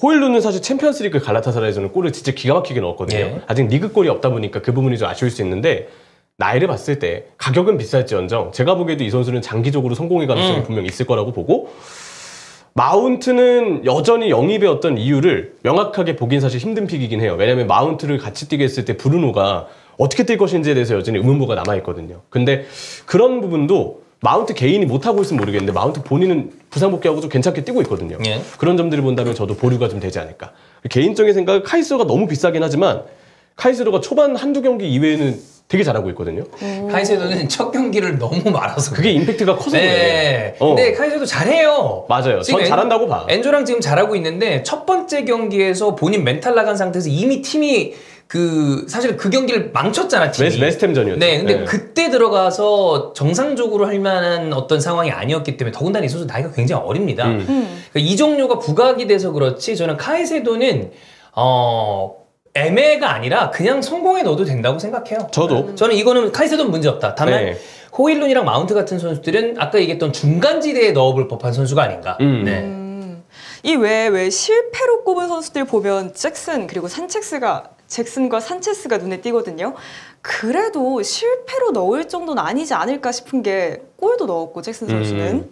호일룬은 사실 챔피언스리그 갈라타사라에서는 골을 진짜 기가 막히게 넣었거든요. 예. 아직 리그골이 없다 보니까 그 부분이 좀 아쉬울 수 있는데 나이를 봤을 때 가격은 비쌀지언정 제가 보기에도 이 선수는 장기적으로 성공의 가능성이 분명히 있을 거라고 보고 마운트는 여전히 영입의 어떤 이유를 명확하게 보긴 사실 힘든 픽이긴 해요. 왜냐면 마운트를 같이 뛰게 했을 때 브루노가 어떻게 뛸 것인지에 대해서 여전히 의문부가 남아있거든요. 근데 그런 부분도 마운트 개인이 못하고 있으면 모르겠는데 마운트 본인은 부상 복귀하고 좀 괜찮게 뛰고 있거든요. 예. 그런 점들을 본다면 저도 보류가 좀 되지 않을까. 개인적인 생각은 카이스로가 너무 비싸긴 하지만 카이스로가 초반 한두 경기 이외에는 되게 잘하고 있거든요. 카이세도는 첫 경기를 너무 말아서 그게 임팩트가 커서 네. 그래요. 근데 카이세도 잘해요. 맞아요. 전 잘한다고 봐. 엔조랑 지금 잘하고 있는데 첫 번째 경기에서 본인 멘탈 나간 상태에서 이미 팀이 사실 그 경기를 망쳤잖아, 팀이. 웨스트햄전이었죠. 네, 근데 그때 들어가서 정상적으로 할 만한 어떤 상황이 아니었기 때문에 더군다나 이 선수 나이가 굉장히 어립니다. 그러니까 이적료가 부각이 돼서 그렇지 저는 카이세도는 애매가 아니라 그냥 성공에 넣어도 된다고 생각해요. 저도. 저는 이거는 카이세도는 문제 없다. 다만 네. 호일룬이랑 마운트 같은 선수들은 아까 얘기했던 중간지대에 넣어볼 법한 선수가 아닌가. 네. 이 외에 왜 실패로 꼽은 선수들 보면 잭슨과 산체스가 눈에 띄거든요. 그래도 실패로 넣을 정도는 아니지 않을까 싶은 게 골도 넣었고 잭슨 선수는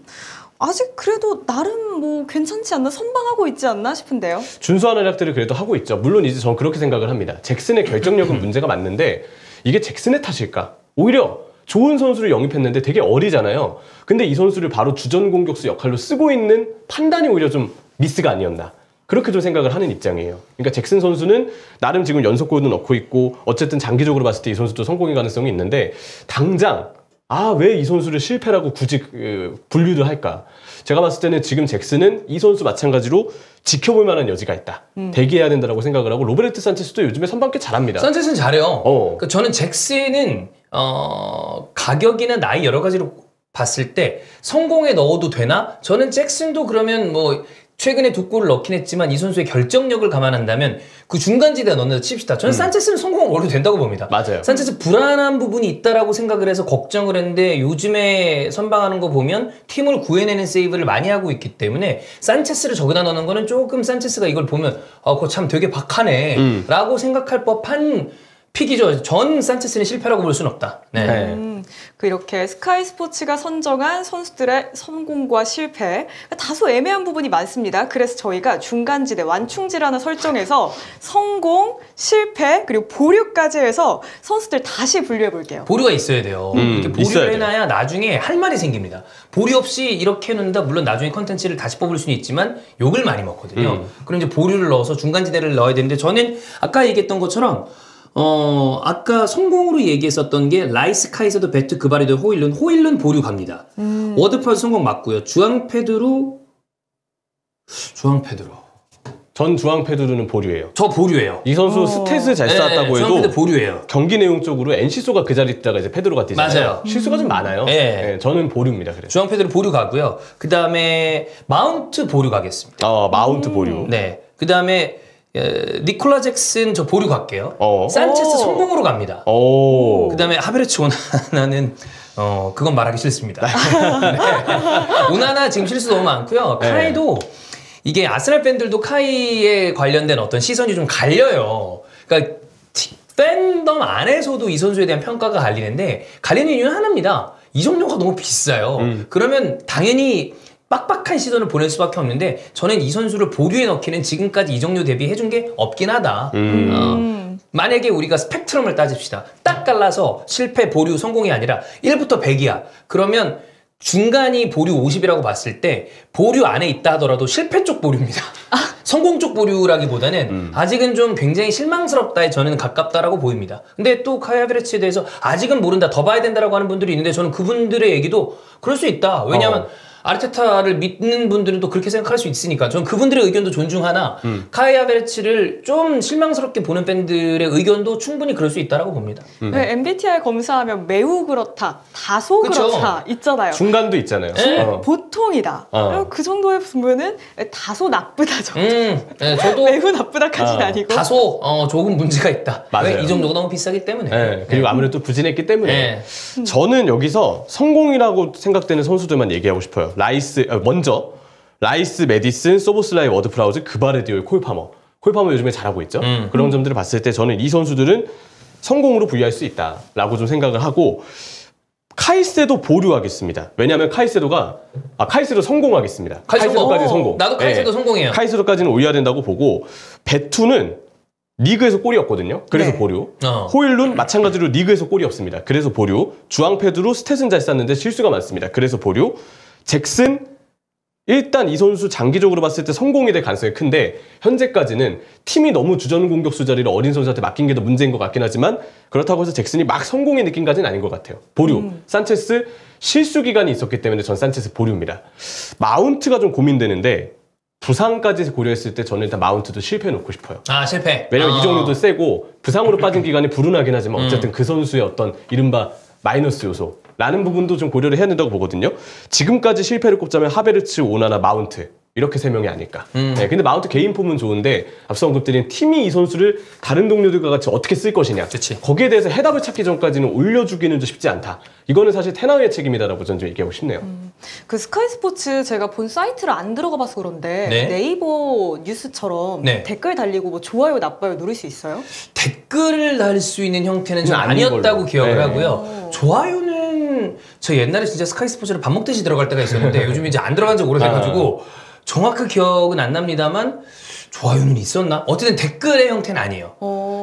아직 그래도 나름 뭐 괜찮지 않나 선방하고 있지 않나 싶은데요. 준수한 활약들을 그래도 하고 있죠. 물론 이제 저는 그렇게 생각을 합니다. 잭슨의 결정력은 문제가 맞는데 이게 잭슨의 탓일까? 오히려 좋은 선수를 영입했는데 되게 어리잖아요. 근데 이 선수를 바로 주전 공격수 역할로 쓰고 있는 판단이 오히려 좀 미스가 아니었나. 그렇게 좀 생각을 하는 입장이에요. 그러니까 잭슨 선수는 나름 지금 연속골도 넣고 있고 어쨌든 장기적으로 봤을 때 이 선수도 성공의 가능성이 있는데 당장 왜 이 선수를 실패라고 굳이 분류를 할까? 제가 봤을 때는 지금 잭슨은 이 선수 마찬가지로 지켜볼 만한 여지가 있다. 대기해야 된다고 생각을 하고 로베르트 산체스도 요즘에 선방꽤 잘합니다. 산체스는 잘해요. 그러니까 저는 잭슨은 가격이나 나이 여러 가지로 봤을 때 성공에 넣어도 되나? 저는 잭슨도 그러면 뭐 최근에 두 골을 넣긴 했지만 이 선수의 결정력을 감안한다면 그 중간지대에 넣는 칩시다. 저는 산체스는 성공을 원래도 된다고 봅니다. 맞아요. 산체스 불안한 부분이 있다라고 생각을 해서 걱정을 했는데 요즘에 선방하는 거 보면 팀을 구해내는 세이브를 많이 하고 있기 때문에 산체스를 저기다 넣는 거는 조금 산체스가 이걸 보면 그거 참 되게 박하네 라고 생각할 법한 픽이죠. 전 산체스는 실패라고 볼 수는 없다. 네. 이렇게 스카이 스포츠가 선정한 선수들의 성공과 실패 다소 애매한 부분이 많습니다. 그래서 저희가 중간지대 완충지를 하나 설정해서 성공, 실패 그리고 보류까지 해서 선수들 다시 분류해 볼게요. 보류가 있어야 돼요. 이렇게 보류를 해놔야 나중에 할 말이 생깁니다. 보류 없이 이렇게 해놓는다. 물론 나중에 컨텐츠를 다시 뽑을 수는 있지만 욕을 많이 먹거든요. 그럼 이제 보류를 넣어서 중간지대를 넣어야 되는데 저는 아까 얘기했던 것처럼 아까 성공으로 얘기했었던 게 라이스, 카이세도, 베트, 그바레도, 호일룬 보류 갑니다. 워드프라우즈 성공 맞고요. 주앙페드로 전 주앙페드로는 보류예요. 저 보류예요. 이 선수 스탯을 잘 쌓았다고 해도 주앙페드 보류예요. 경기 내용적으로 NC소가 그 자리에 있다가 이제 페드로가 뛰잖아요. 맞아요. 실수가 좀 많아요. 네. 저는 보류입니다. 그래서. 주앙페드로 보류 가고요. 그 다음에 마운트 보류 가겠습니다. 마운트 보류. 네. 그 다음에 니콜라 잭슨 저 보류 갈게요. 산체스 성공으로 갑니다. 그 다음에 하베르츠 오나나는 그건 말하기 싫습니다. 네. 오나나 지금 실수 너무 많고요. 카이도 이게 아스날 팬들도 카이에 관련된 어떤 시선이 좀 갈려요. 그러니까 팬덤 안에서도 이 선수에 대한 평가가 갈리는데 갈리는 이유는 하나입니다. 이적료가 너무 비싸요. 그러면 당연히 빡빡한 시선을 보낼 수밖에 없는데 저는 이 선수를 보류에 넣기는 지금까지 이적료 대비 해준 게 없긴 하다. 만약에 우리가 스펙트럼을 따집시다. 딱 갈라서 실패, 보류, 성공이 아니라 1부터 100이야. 그러면 중간이 보류 50이라고 봤을 때 보류 안에 있다 하더라도 실패 쪽 보류입니다. 성공 쪽 보류라기보다는 아직은 좀 굉장히 실망스럽다에 저는 가깝다라고 보입니다. 근데 또 카이 하베르츠에 대해서 아직은 모른다, 더 봐야 된다라고 하는 분들이 있는데 저는 그분들의 얘기도 그럴 수 있다. 왜냐하면 아르테타를 믿는 분들은 또 그렇게 생각할 수 있으니까 저는 그분들의 의견도 존중하나 카이 하베르츠를 좀 실망스럽게 보는 팬들의 의견도 충분히 그럴 수 있다라고 봅니다. 네, MBTI 검사하면 매우 그렇다, 다소 그쵸? 그렇다 있잖아요. 중간도 있잖아요. 보통이다. 보통에 보면은 다소 나쁘다 정도. 네, 저도 매우 나쁘다까지는 아니고 다소 조금 문제가 있다. 맞아요. 왜? 이 정도가 너무 비싸기 때문에. 네, 그리고 아무래도 부진했기 때문에 네. 저는 여기서 성공이라고 생각되는 선수들만 얘기하고 싶어요. 먼저 라이스, 메디슨, 소보슬라이, 워드프라우즈, 그바레디올, 콜파머 요즘에 잘하고 있죠. 그런 점들을 봤을 때 저는 이 선수들은 성공으로 분류할 수 있다라고 좀 생각을 하고 카이세도 보류하겠습니다. 왜냐하면 카이세도 성공하겠습니다. 카이세도까지 성공. 나도 카이세도 성공해요. 카이세도까지는 올려야 된다고 보고 베투는 리그에서 골이 없거든요. 그래서 보류. 호일룬 마찬가지로 리그에서 골이 없습니다. 그래서 보류. 주앙페드로 스탯은 잘 쌓는데 실수가 많습니다. 그래서 보류. 잭슨 일단 이 선수 장기적으로 봤을 때 성공이 될 가능성이 큰데 현재까지는 팀이 너무 주전 공격수 자리를 어린 선수한테 맡긴 게 더 문제인 것 같긴 하지만 그렇다고 해서 잭슨이 막 성공의 느낌까지는 아닌 것 같아요. 보류. 산체스 실수 기간이 있었기 때문에 전 산체스 보류입니다. 마운트가 좀 고민되는데 부상까지 고려했을 때 저는 일단 마운트도 실패해 놓고 싶어요. 실패. 왜냐면 이적료도 세고 부상으로 빠진 기간이 불운하긴 하지만 어쨌든 그 선수의 어떤 이른바 마이너스 요소라는 부분도 좀 고려를 해야 된다고 보거든요. 지금까지 실패를 꼽자면 하베르츠, 오나나, 마운트 이렇게 세 명이 아닐까. 네, 근데 마운트 개인 폼은 좋은데 앞서 언급드린 팀이 이 선수를 다른 동료들과 같이 어떻게 쓸 것이냐. 그치. 거기에 대해서 해답을 찾기 전까지는 올려주기는 좀 쉽지 않다. 이거는 사실 테나의 책임이다라고 저는 좀 얘기하고 싶네요. 그 스카이 스포츠 제가 본 사이트를 안 들어가 봐서 그런데 네. 네이버 뉴스처럼 네. 댓글 달리고 뭐 좋아요, 나빠요 누릴 수 있어요? 댓글을 달 수 있는 형태는 좀 아닌 아니었다고 걸로. 기억을 네. 하고요. 좋아요는 저 옛날에 진짜 스카이 스포츠를 밥 먹듯이 들어갈 때가 있었는데 요즘 이제 안 들어간 지 오래돼가지고 정확한 기억은 안 납니다만 좋아요는 있었나? 어쨌든 댓글의 형태는 아니에요.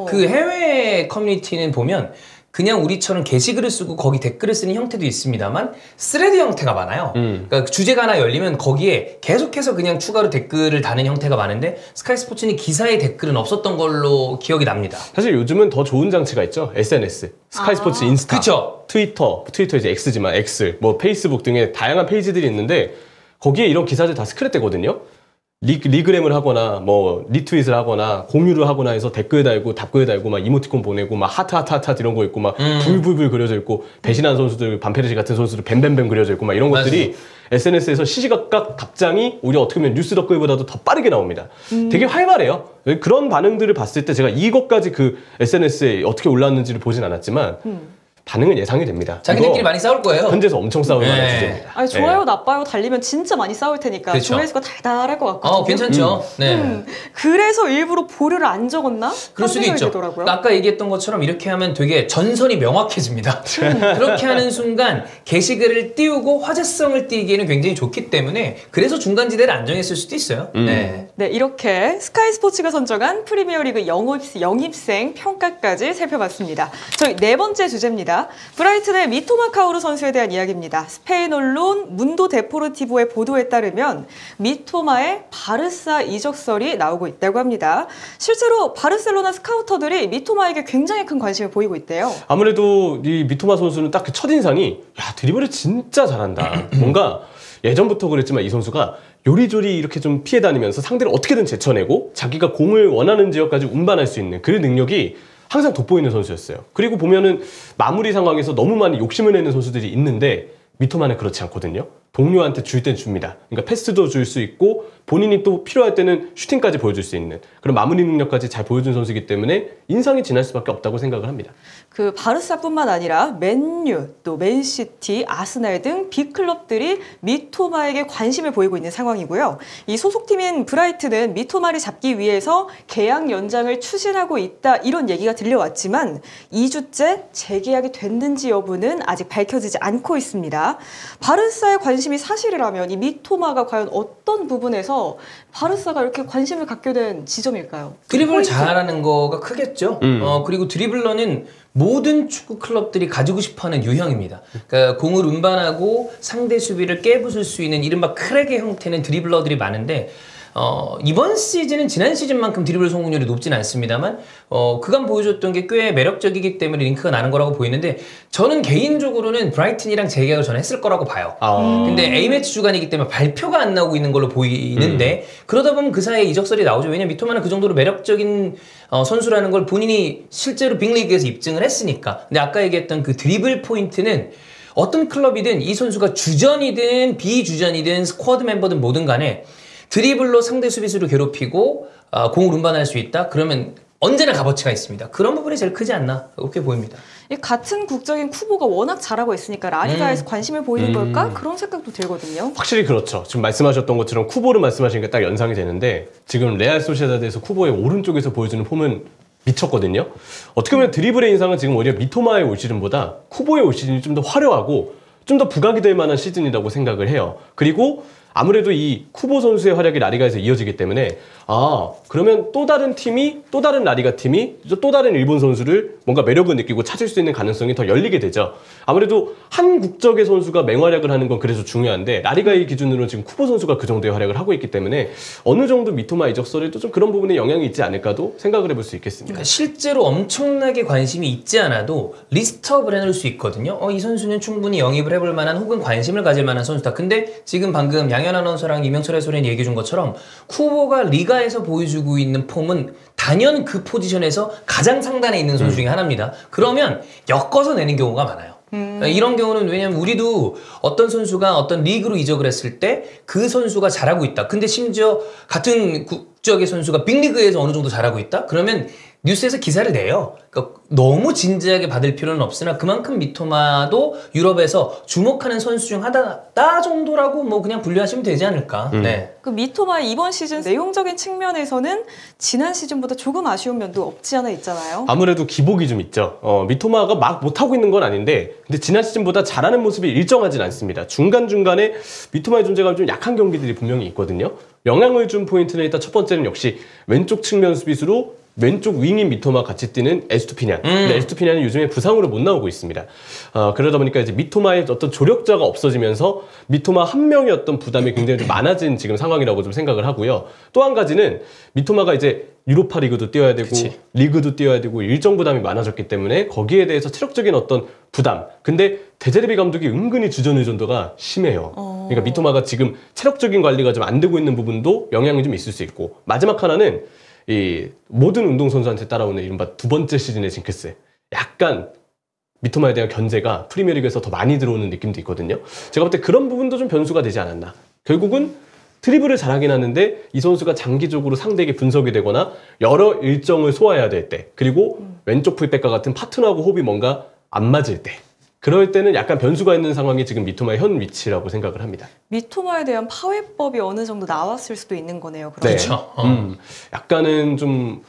그 해외 커뮤니티는 보면 그냥 우리처럼 게시글을 쓰고 거기 댓글을 쓰는 형태도 있습니다만 스레드 형태가 많아요. 그러니까 주제가 하나 열리면 거기에 계속해서 그냥 추가로 댓글을 다는 형태가 많은데 스카이 스포츠는 기사에 댓글은 없었던 걸로 기억이 납니다. 사실 요즘은 더 좋은 장치가 있죠. SNS, 스카이 스포츠 인스타, 그쵸? 트위터 이제 X지만 X, 뭐 페이스북 등의 다양한 페이지들이 있는데 거기에 이런 기사들 다 스크랩되거든요. 리그램을 하거나 뭐 리트윗을 하거나 공유를 하거나 해서 댓글 달고 답글 달고 막 이모티콘 보내고 막 하트 이런 거 있고 막 불불불 그려져 있고 배신한 선수들 반페르시 같은 선수들 뱀뱀뱀 그려져 있고 막 이런 것들이 SNS에서 시시각각 답장이 오히려 어떻게 보면 뉴스 댓글보다도 더 빠르게 나옵니다. 되게 활발해요. 그런 반응들을 봤을 때 제가 이것까지 그 SNS에 어떻게 올랐는지를 보진 않았지만 반응은 예상이 됩니다. 자기들끼리 많이 싸울 거예요. 현지에서 엄청 싸울 만한 네. 주제입니다. 아니, 좋아요, 나빠요 달리면 진짜 많이 싸울 테니까 그렇죠. 조회수가 달달할 것 같거든요. 괜찮죠. 네. 그래서 일부러 보류를 안 적었나? 그럴 수도 있죠. 되더라고요. 아까 얘기했던 것처럼 이렇게 하면 되게 전선이 명확해집니다. 그렇게 하는 순간 게시글을 띄우고 화제성을 띄기에는 굉장히 좋기 때문에 그래서 중간지대를 안 정했을 수도 있어요. 네. 네, 이렇게 스카이 스포츠가 선정한 프리미어리그 영입생 평가까지 살펴봤습니다. 저희 네 번째 주제입니다. 브라이튼의 미토마 카오루 선수에 대한 이야기입니다. 스페인 언론 문도 데포르티보의 보도에 따르면 미토마의 바르사 이적설이 나오고 있다고 합니다. 실제로 바르셀로나 스카우터들이 미토마에게 굉장히 큰 관심을 보이고 있대요. 아무래도 이 미토마 선수는 딱 그 첫인상이 야 드리블을 진짜 잘한다. 뭔가 예전부터 그랬지만 이 선수가 요리조리 이렇게 좀 피해 다니면서 상대를 어떻게든 제쳐내고 자기가 공을 원하는 지역까지 운반할 수 있는 그 능력이 항상 돋보이는 선수였어요. 그리고 보면은 마무리 상황에서 너무 많이 욕심을 내는 선수들이 있는데 미토마는 그렇지 않거든요. 동료한테 줄 땐 줍니다. 그러니까 패스도 줄 수 있고 본인이 또 필요할 때는 슈팅까지 보여줄 수 있는 그런 마무리 능력까지 잘 보여준 선수이기 때문에 인상이 진할 수밖에 없다고 생각을 합니다. 그 바르사뿐만 아니라 맨유, 또 맨시티, 아스날 등 빅클럽들이 미토마에게 관심을 보이고 있는 상황이고요. 이 소속팀인 브라이튼은 미토마를 잡기 위해서 계약 연장을 추진하고 있다 이런 얘기가 들려왔지만 2주째 재계약이 됐는지 여부는 아직 밝혀지지 않고 있습니다. 바르사의 관심이 사실이라면 이 미토마가 과연 어떤 부분에서 바르사가 이렇게 관심을 갖게 된 지점일까요? 드리블을 잘하는 거가 크겠죠. 그리고 드리블러는 모든 축구 클럽들이 가지고 싶어하는 유형입니다. 그러니까 공을 운반하고 상대 수비를 깨부술 수 있는 이른바 크랙의 형태는 드리블러들이 많은데 이번 시즌은 지난 시즌만큼 드리블 성공률이 높진 않습니다만 그간 보여줬던 게 꽤 매력적이기 때문에 링크가 나는 거라고 보이는데 저는 개인적으로는 브라이튼이랑 재계약을 저는 했을 거라고 봐요. 근데 A매치 주간이기 때문에 발표가 안 나오고 있는 걸로 보이는데 그러다 보면 그 사이에 이적설이 나오죠. 왜냐면 미토마는 그 정도로 매력적인 선수라는 걸 본인이 실제로 빅리그에서 입증을 했으니까. 근데 아까 얘기했던 그 드리블 포인트는 어떤 클럽이든 이 선수가 주전이든 비주전이든 스쿼드 멤버든 뭐든 간에 드리블로 상대 수비수를 괴롭히고 공을 운반할 수 있다? 그러면 언제나 값어치가 있습니다. 그런 부분이 제일 크지 않나 그렇게 보입니다. 이 같은 국적인 쿠보가 워낙 잘하고 있으니까 라리가에서 관심을 보이는 걸까? 그런 생각도 들거든요. 확실히 그렇죠. 지금 말씀하셨던 것처럼 쿠보를 말씀하신 게 딱 연상이 되는데 지금 레알 소시에다드에서 쿠보의 오른쪽에서 보여주는 폼은 미쳤거든요. 어떻게 보면 드리블의 인상은 지금 오히려 미토마의 올 시즌보다 쿠보의 올 시즌이 좀 더 화려하고 좀 더 부각이 될 만한 시즌이라고 생각을 해요. 그리고 아무래도 이 쿠보 선수의 활약이 라리가에서 이어지기 때문에 그러면 또 다른 팀이 또 다른 라리가 팀이 또 다른 일본 선수를 뭔가 매력을 느끼고 찾을 수 있는 가능성이 더 열리게 되죠. 아무래도 한 국적의 선수가 맹활약을 하는 건 그래서 중요한데 라리가의 기준으로 지금 쿠보 선수가 그 정도의 활약을 하고 있기 때문에 어느 정도 미토마 이적설에도 좀 그런 부분에 영향이 있지 않을까도 생각을 해볼 수 있겠습니다. 그러니까 실제로 엄청나게 관심이 있지 않아도 리스트업을 해놓을 수 있거든요. 이 선수는 충분히 영입을 해볼 만한 혹은 관심을 가질 만한 선수다. 근데 지금 방금 양현 아나운서랑 이명철 해설위원이 얘기해 준 것처럼 쿠보가 리가에서 보여주고 있는 폼은 단연 그 포지션에서 가장 상단에 있는 선수 중에 하나입니다. 그러면 엮어서 내는 경우가 많아요. 이런 경우는 왜냐면 우리도 어떤 선수가 어떤 리그로 이적을 했을 때 그 선수가 잘하고 있다. 근데 심지어 같은 국적의 선수가 빅리그에서 어느 정도 잘하고 있다? 그러면 뉴스에서 기사를 내요. 그러니까 너무 진지하게 받을 필요는 없으나 그만큼 미토마도 유럽에서 주목하는 선수 중 하나 정도라고 뭐 그냥 분류하시면 되지 않을까. 네. 그 미토마의 이번 시즌 내용적인 측면에서는 지난 시즌보다 조금 아쉬운 면도 없지 않아 있잖아요. 아무래도 기복이 좀 있죠. 미토마가 막 못하고 있는 건 아닌데 근데 지난 시즌보다 잘하는 모습이 일정하진 않습니다. 중간중간에 미토마의 존재감이 좀 약한 경기들이 분명히 있거든요. 영향을 준 포인트는 일단 첫 번째는 역시 왼쪽 측면 수비수로 왼쪽 윙인 미토마 같이 뛰는 에스투피냔. 근데 에스투피냔은 요즘에 부상으로 못 나오고 있습니다. 그러다 보니까 이제 미토마의 어떤 조력자가 없어지면서 미토마 한 명의 어떤 부담이 굉장히 좀 많아진 지금 상황이라고 좀 생각을 하고요. 또 한 가지는 미토마가 이제 유로파 리그도 뛰어야 되고 리그도 뛰어야 되고 일정 부담이 많아졌기 때문에 거기에 대해서 체력적인 어떤 부담. 근데 데제르비 감독이 은근히 주전 의존도가 심해요. 그러니까 미토마가 지금 체력적인 관리가 좀 안 되고 있는 부분도 영향이 좀 있을 수 있고, 마지막 하나는 이 모든 운동선수한테 따라오는 이른바 두 번째 시즌의 징크스. 약간 미토마에 대한 견제가 프리미어리그에서 더 많이 들어오는 느낌도 있거든요. 제가 볼 때 그런 부분도 좀 변수가 되지 않았나. 결국은 드리블을 잘하긴 하는데 이 선수가 장기적으로 상대에게 분석이 되거나 여러 일정을 소화해야 될 때, 그리고 왼쪽 풀백과 같은 파트너하고 호흡이 뭔가 안 맞을 때, 그럴 때는 약간 변수가 있는 상황이 지금 미토마의 현 위치라고 생각을 합니다. 미토마에 대한 파회법이 어느 정도 나왔을 수도 있는 거네요. 네. 그렇죠. 약간은 좀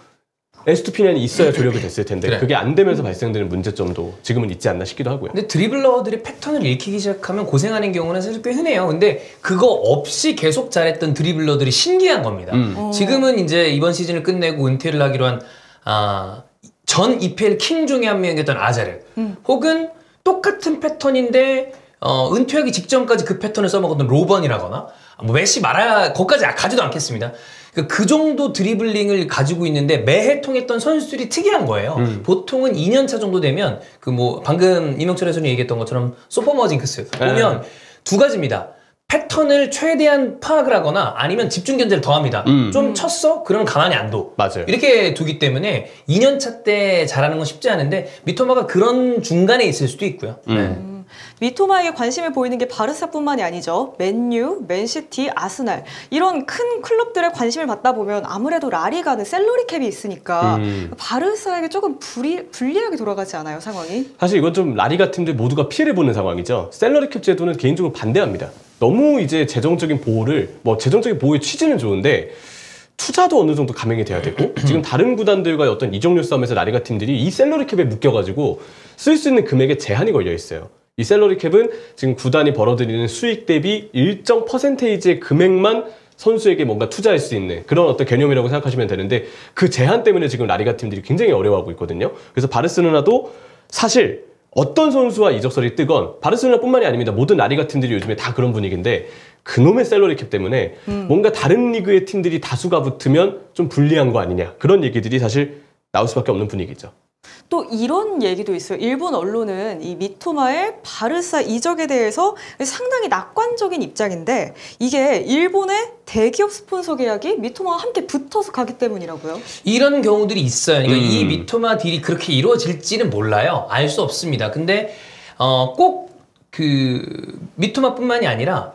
S2P9이 있어야 조력이 됐을 텐데 그래. 그게 안 되면서 발생되는 문제점도 지금은 있지 않나 싶기도 하고요. 근데 드리블러들이 패턴을 읽히기 시작하면 고생하는 경우는 사실 꽤 흔해요. 근데 그거 없이 계속 잘했던 드리블러들이 신기한 겁니다. 지금은 이제 이번 시즌을 끝내고 은퇴를 하기로 한 전 EPL 킹 중에 한 명이었던 아자르, 혹은 똑같은 패턴인데 은퇴하기 직전까지 그 패턴을 써먹었던 로번이라거나, 뭐 메시 말아야 거기까지 가지도 않겠습니다. 그러니까 그 정도 드리블링을 가지고 있는데 매해 통했던 선수들이 특이한 거예요. 보통은 2년차 정도 되면 그 뭐 방금 이명철 해설이 얘기했던 것처럼 소포머 징크스 보면 두 가지입니다. 패턴을 최대한 파악을 하거나 아니면 집중 견제를 더합니다. 좀 쳤어? 그러면 가만히 안 둬. 맞아요. 이렇게 두기 때문에 2년차 때 잘하는 건 쉽지 않은데 미토마가 그런 중간에 있을 수도 있고요. 미토마에게 관심이 보이는 게 바르사뿐만이 아니죠. 맨유, 맨시티, 아스날 이런 큰 클럽들의 관심을 받다 보면 아무래도 라리가는 셀러리 캡이 있으니까 바르사에게 조금 불리하게 돌아가지 않아요, 상황이? 사실 이건 좀 라리가 팀들 모두가 피해를 보는 상황이죠. 샐러리 캡 제도는 개인적으로 반대합니다. 너무 이제 재정적인 보호를, 뭐 재정적인 보호의 취지는 좋은데 투자도 어느 정도 감행이 돼야 되고, 지금 다른 구단들과의 어떤 이적료 싸움에서 라리가 팀들이 이 샐러리 캡에 묶여가지고 쓸 수 있는 금액에 제한이 걸려 있어요. 이 샐러리 캡은 지금 구단이 벌어들이는 수익 대비 일정 퍼센테이지의 금액만 선수에게 뭔가 투자할 수 있는 그런 어떤 개념이라고 생각하시면 되는데, 그 제한 때문에 지금 라리가 팀들이 굉장히 어려워하고 있거든요. 그래서 바르셀로나도 사실 어떤 선수와 이적설이 뜨건, 바르셀로나뿐만이 아닙니다. 모든 라리가 팀들이 요즘에 다 그런 분위기인데, 그놈의 샐러리 캡 때문에 뭔가 다른 리그의 팀들이 다수가 붙으면 좀 불리한 거 아니냐, 그런 얘기들이 사실 나올 수밖에 없는 분위기죠. 또 이런 얘기도 있어요. 일본 언론은 이 미토마의 바르사 이적에 대해서 상당히 낙관적인 입장인데, 이게 일본의 대기업 스폰서 계약이 미토마와 함께 붙어서 가기 때문이라고요? 이런 경우들이 있어요. 그러니까 이 미토마 딜이 그렇게 이루어질지는 몰라요. 알 수 없습니다. 근데 꼭 그 미토마뿐만이 아니라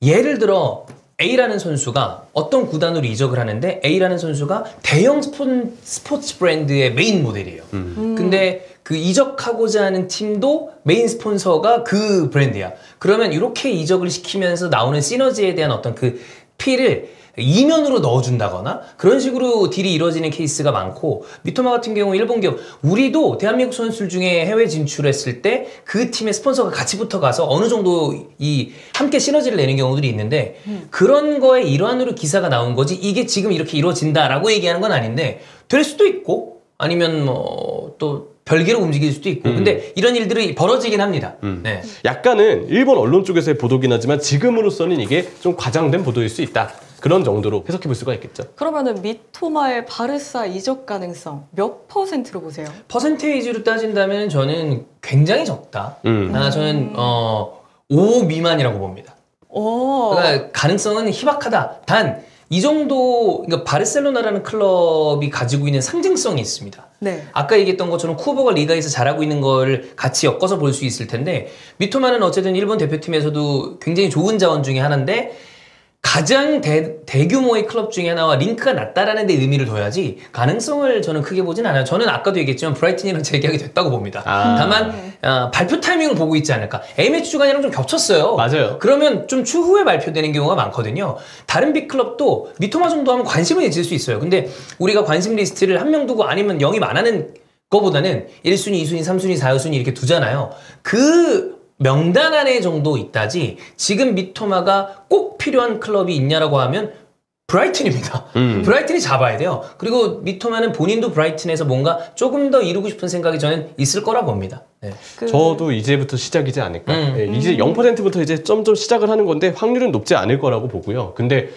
근데 들어 A라는 선수가 어떤 구단으로 이적을 하는데, A라는 선수가 대형 스포츠 브랜드의 메인 모델이에요. 근데 그 이적하고자 하는 팀도 메인 스폰서가 그 브랜드야. 그러면 이렇게 이적을 시키면서 나오는 시너지에 대한 어떤 그 피를 이면으로 넣어준다거나 그런 식으로 딜이 이루어지는 케이스가 많고, 미토마 같은 경우 일본 기업, 우리도 대한민국 선수들 중에 해외 진출했을 때 그 팀의 스폰서가 같이 붙어가서 어느 정도 이 함께 시너지를 내는 경우들이 있는데, 그런 거에 일환으로 기사가 나온 거지, 이게 지금 이렇게 이루어진다라고 얘기하는 건 아닌데, 될 수도 있고 아니면 뭐 또 별개로 움직일 수도 있고, 근데 이런 일들이 벌어지긴 합니다. 네. 약간은 일본 언론 쪽에서의 보도긴 하지만 지금으로서는 이게 좀 과장된 보도일 수 있다, 그런 정도로 해석해 볼 수가 있겠죠. 그러면은 미토마의 바르사 이적 가능성 몇 %로 보세요? 퍼센테이지로 따진다면 저는 굉장히 적다. 저는 5 미만이라고 봅니다. 그러니까 가능성은 희박하다. 단 이 정도, 그러니까 바르셀로나라는 클럽이 가지고 있는 상징성이 있습니다. 네. 아까 얘기했던 것처럼 쿠보가 리가에서 잘하고 있는 걸 같이 엮어서 볼 수 있을 텐데, 미토마는 어쨌든 일본 대표팀에서도 굉장히 좋은 자원 중에 하나인데, 가장 대규모의 클럽 중에 하나와 링크가 낮다라는 데 의미를 둬야지 가능성을 저는 크게 보진 않아요. 저는 아까도 얘기했지만 브라이튼이랑 재계약이 됐다고 봅니다. 다만 발표 타이밍을 보고 있지 않을까. A매치 주간이랑 좀 겹쳤어요. 맞아요. 그러면 좀 추후에 발표되는 경우가 많거든요. 다른 빅클럽도 미토마 정도 하면 관심을 가질 수 있어요. 근데 우리가 관심 리스트를 한 명 두고 아니면 영입 안 하는 거보다는 1순위, 2순위, 3순위, 4순위 이렇게 두잖아요. 그 명단 안에 정도 있다지, 지금 미토마가 꼭 필요한 클럽이 있냐라고 하면 브라이튼입니다. 브라이튼이 잡아야 돼요. 그리고 미토마는 본인도 브라이튼에서 뭔가 조금 더 이루고 싶은 생각이 저는 있을 거라 봅니다. 네. 저도 이제부터 시작이지 않을까. 네, 이제 0%부터 이제 점점 시작을 하는 건데 확률은 높지 않을 거라고 보고요. 근데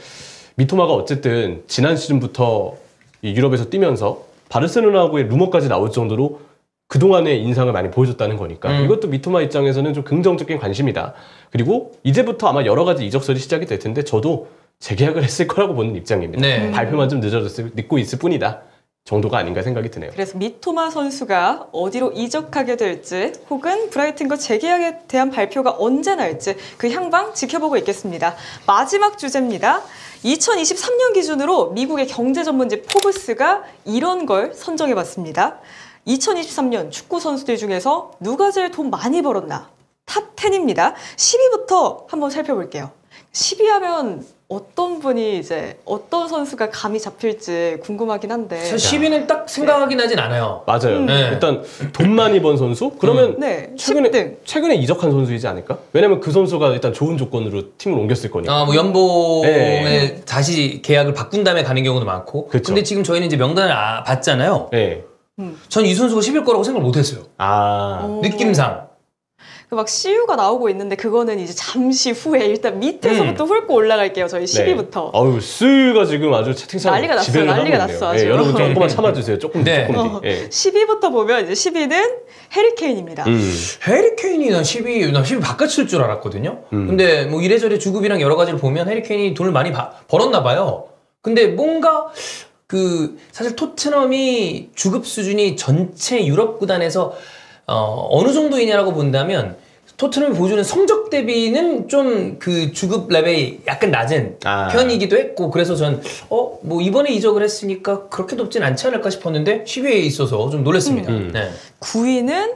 미토마가 어쨌든 지난 시즌부터 이 유럽에서 뛰면서 바르셀로나하고의 루머까지 나올 정도로 그동안의 인상을 많이 보여줬다는 거니까 이것도 미토마 입장에서는 좀 긍정적인 관심이다. 그리고 이제부터 아마 여러 가지 이적설이 시작이 될 텐데 저도 재계약을 했을 거라고 보는 입장입니다. 네. 발표만 좀 늦고 있을 뿐이다 정도가 아닌가 생각이 드네요. 그래서 미토마 선수가 어디로 이적하게 될지 혹은 브라이튼과 재계약에 대한 발표가 언제 날지 그 향방 지켜보고 있겠습니다. 마지막 주제입니다. 2023년 기준으로 미국의 경제 전문지 포브스가 이런 걸 선정해봤습니다. 2023년 축구 선수들 중에서 누가 제일 돈 많이 벌었나? 탑 10입니다. 10위부터 한번 살펴볼게요. 10위 하면 어떤 분이 이제 어떤 선수가 감이 잡힐지 궁금하긴 한데. 사실 10위는 딱 생각하긴 하진 않아요. 맞아요. 네. 일단 돈 많이 번 선수? 그러면 네, 10등. 최근에 이적한 선수이지 않을까? 왜냐면 그 선수가 일단 좋은 조건으로 팀을 옮겼을 거니까. 뭐 연봉에 네. 다시 계약을 바꾼 다음에 가는 경우도 많고. 그쵸. 근데 지금 저희는 이제 명단을 봤잖아요. 네. 전 이 선수가 10일 거라고 생각을 못했어요. 느낌상. 막 CU가 나오고 있는데 그거는 이제 잠시 후에 일단 밑에서부터 훑고 올라갈게요. 저희 10위부터. 어우, 스가 지금 아주 채팅창 난리가 났어요. 지배를 난리가 하고 있네요. 났어, 아주. 여러분 조금만 참아주세요. 조금 네. 뒤. 예. 10위부터 보면 이제 10위는 해리케인입니다. 해리케인이 난 10위 바깥 칠 줄 알았거든요. 근데 뭐 이래저래 주급이랑 여러 가지를 보면 해리케인이 돈을 많이 벌었나 봐요. 근데 뭔가 사실 토트넘이 주급 수준이 전체 유럽 구단에서 어느 정도이냐라고 본다면 토트넘이 보여주는 성적 대비는 좀 그 주급 레벨이 약간 낮은 편이기도 했고 그래서 전 뭐 이번에 이적을 했으니까 그렇게 높진 않지 않을까 싶었는데 10위에 있어서 좀 놀랐습니다. 네. 9위는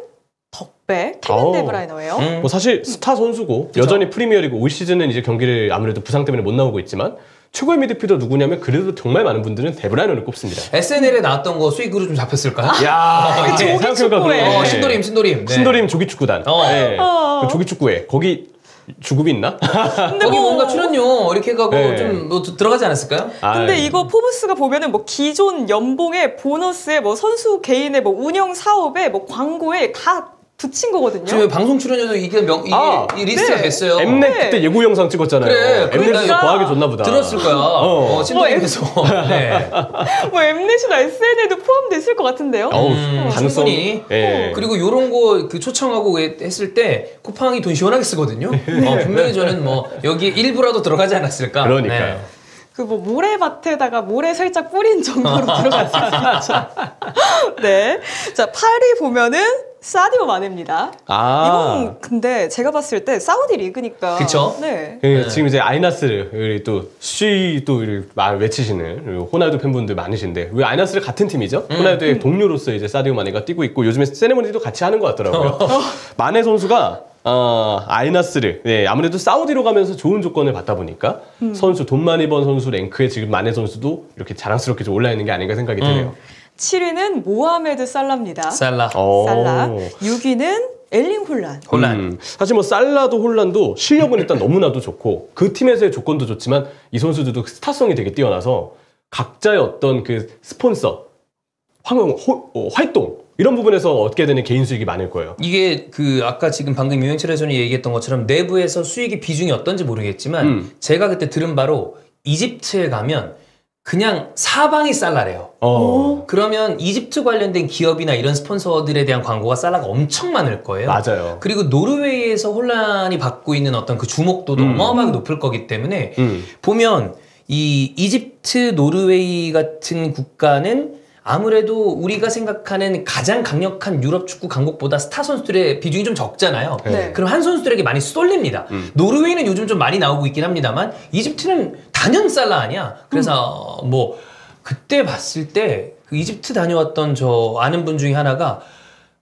덕배 케빈 데브라이너예요. 뭐 사실 스타 선수고 여전히 프리미어리그 올 시즌은 이제 경기를 아무래도 부상 때문에 못 나오고 있지만 최고의 미드필더 누구냐면 그래도 정말 많은 분들은 데브라이너를 꼽습니다. SNL에 나왔던 거 수익으로 좀 잡혔을까요? 야, 그 조기 축구회. 신도림. 네. 신도림 조기축구단. 네. 그 조기축구회. 거기 주급이 있나? 근데 거기 뭔가 출연료 이렇게 해가고 네. 좀 뭐 들어가지 않았을까요? 근데 이거 포브스가 보면은 뭐 기존 연봉에 보너스에 뭐 선수 개인의 뭐 운영 사업에 뭐 광고에 다 붙인 거거든요. 지금 방송 출연료도 이게 이 리스트가 네. 됐어요. 엠넷 그때 예고 영상 찍었잖아요. 그래, 엠넷에서 그러니까 과하게 줬나 보다. 들었을 거야. 신도림에서. 네. 뭐 엠넷이나 SNL도 포함돼 있을 것 같은데요. 가능성. 충분히. 예. 그리고 요런 거 초청하고 했을 때 쿠팡이 돈 시원하게 쓰거든요. 분명히 저는 뭐 여기 일부라도 들어가지 않았을까. 그러니까요. 그 뭐 모래밭에다가 모래 살짝 뿌린 정도로 들어갈 수 있죠. 네. 자, 8위 보면은 사디오 마네입니다. 이건 근데 제가 봤을 때 사우디 리그니까. 그쵸? 네. 지금 이제 아이나스를 또 외치시는 호날두 팬분들 많으신데 왜 아이나스를 같은 팀이죠? 호날두의 동료로서 이제 사디오 마네가 뛰고 있고 요즘에 세레머니도 같이 하는 것 같더라고요. 마네 선수가 아이나스를 아무래도 사우디로 가면서 좋은 조건을 받다 보니까 선수 돈 많이 번 선수 랭크에 지금 마네 선수도 이렇게 자랑스럽게 좀 올라 있는 게 아닌가 생각이 드네요. 7위는 모하메드 살라입니다. 살라. 살라. 6위는 엘링 홀란. 사실 뭐 살라도 홀란도 실력은 일단 너무나도 좋고 그 팀에서의 조건도 좋지만 이 선수들도 스타성이 되게 뛰어나서 각자의 어떤 그 스폰서, 활동 이런 부분에서 얻게 되는 개인 수익이 많을 거예요. 이게 아까 지금 방금 유영철 해설이 얘기했던 것처럼 내부에서 수익의 비중이 어떤지 모르겠지만 제가 그때 들은 바로 이집트에 가면 그냥 사방이 살라래요. 그러면 이집트 관련된 기업이나 이런 스폰서들에 대한 광고가 살라가 엄청 많을 거예요. 맞아요. 그리고 노르웨이에서 혼란이 받고 있는 어떤 그 주목도도 어마어마하게 높을 거기 때문에 보면 이 이집트, 노르웨이 같은 국가는 아무래도 우리가 생각하는 가장 강력한 유럽 축구 강국보다 스타 선수들의 비중이 좀 적잖아요. 네. 그럼 한 선수들에게 많이 쏠립니다. 노르웨이는 요즘 좀 많이 나오고 있긴 합니다만 이집트는 단연 살라 아니야. 그래서 뭐 그때 봤을 때 그 이집트 다녀왔던 저 아는 분 중에 하나가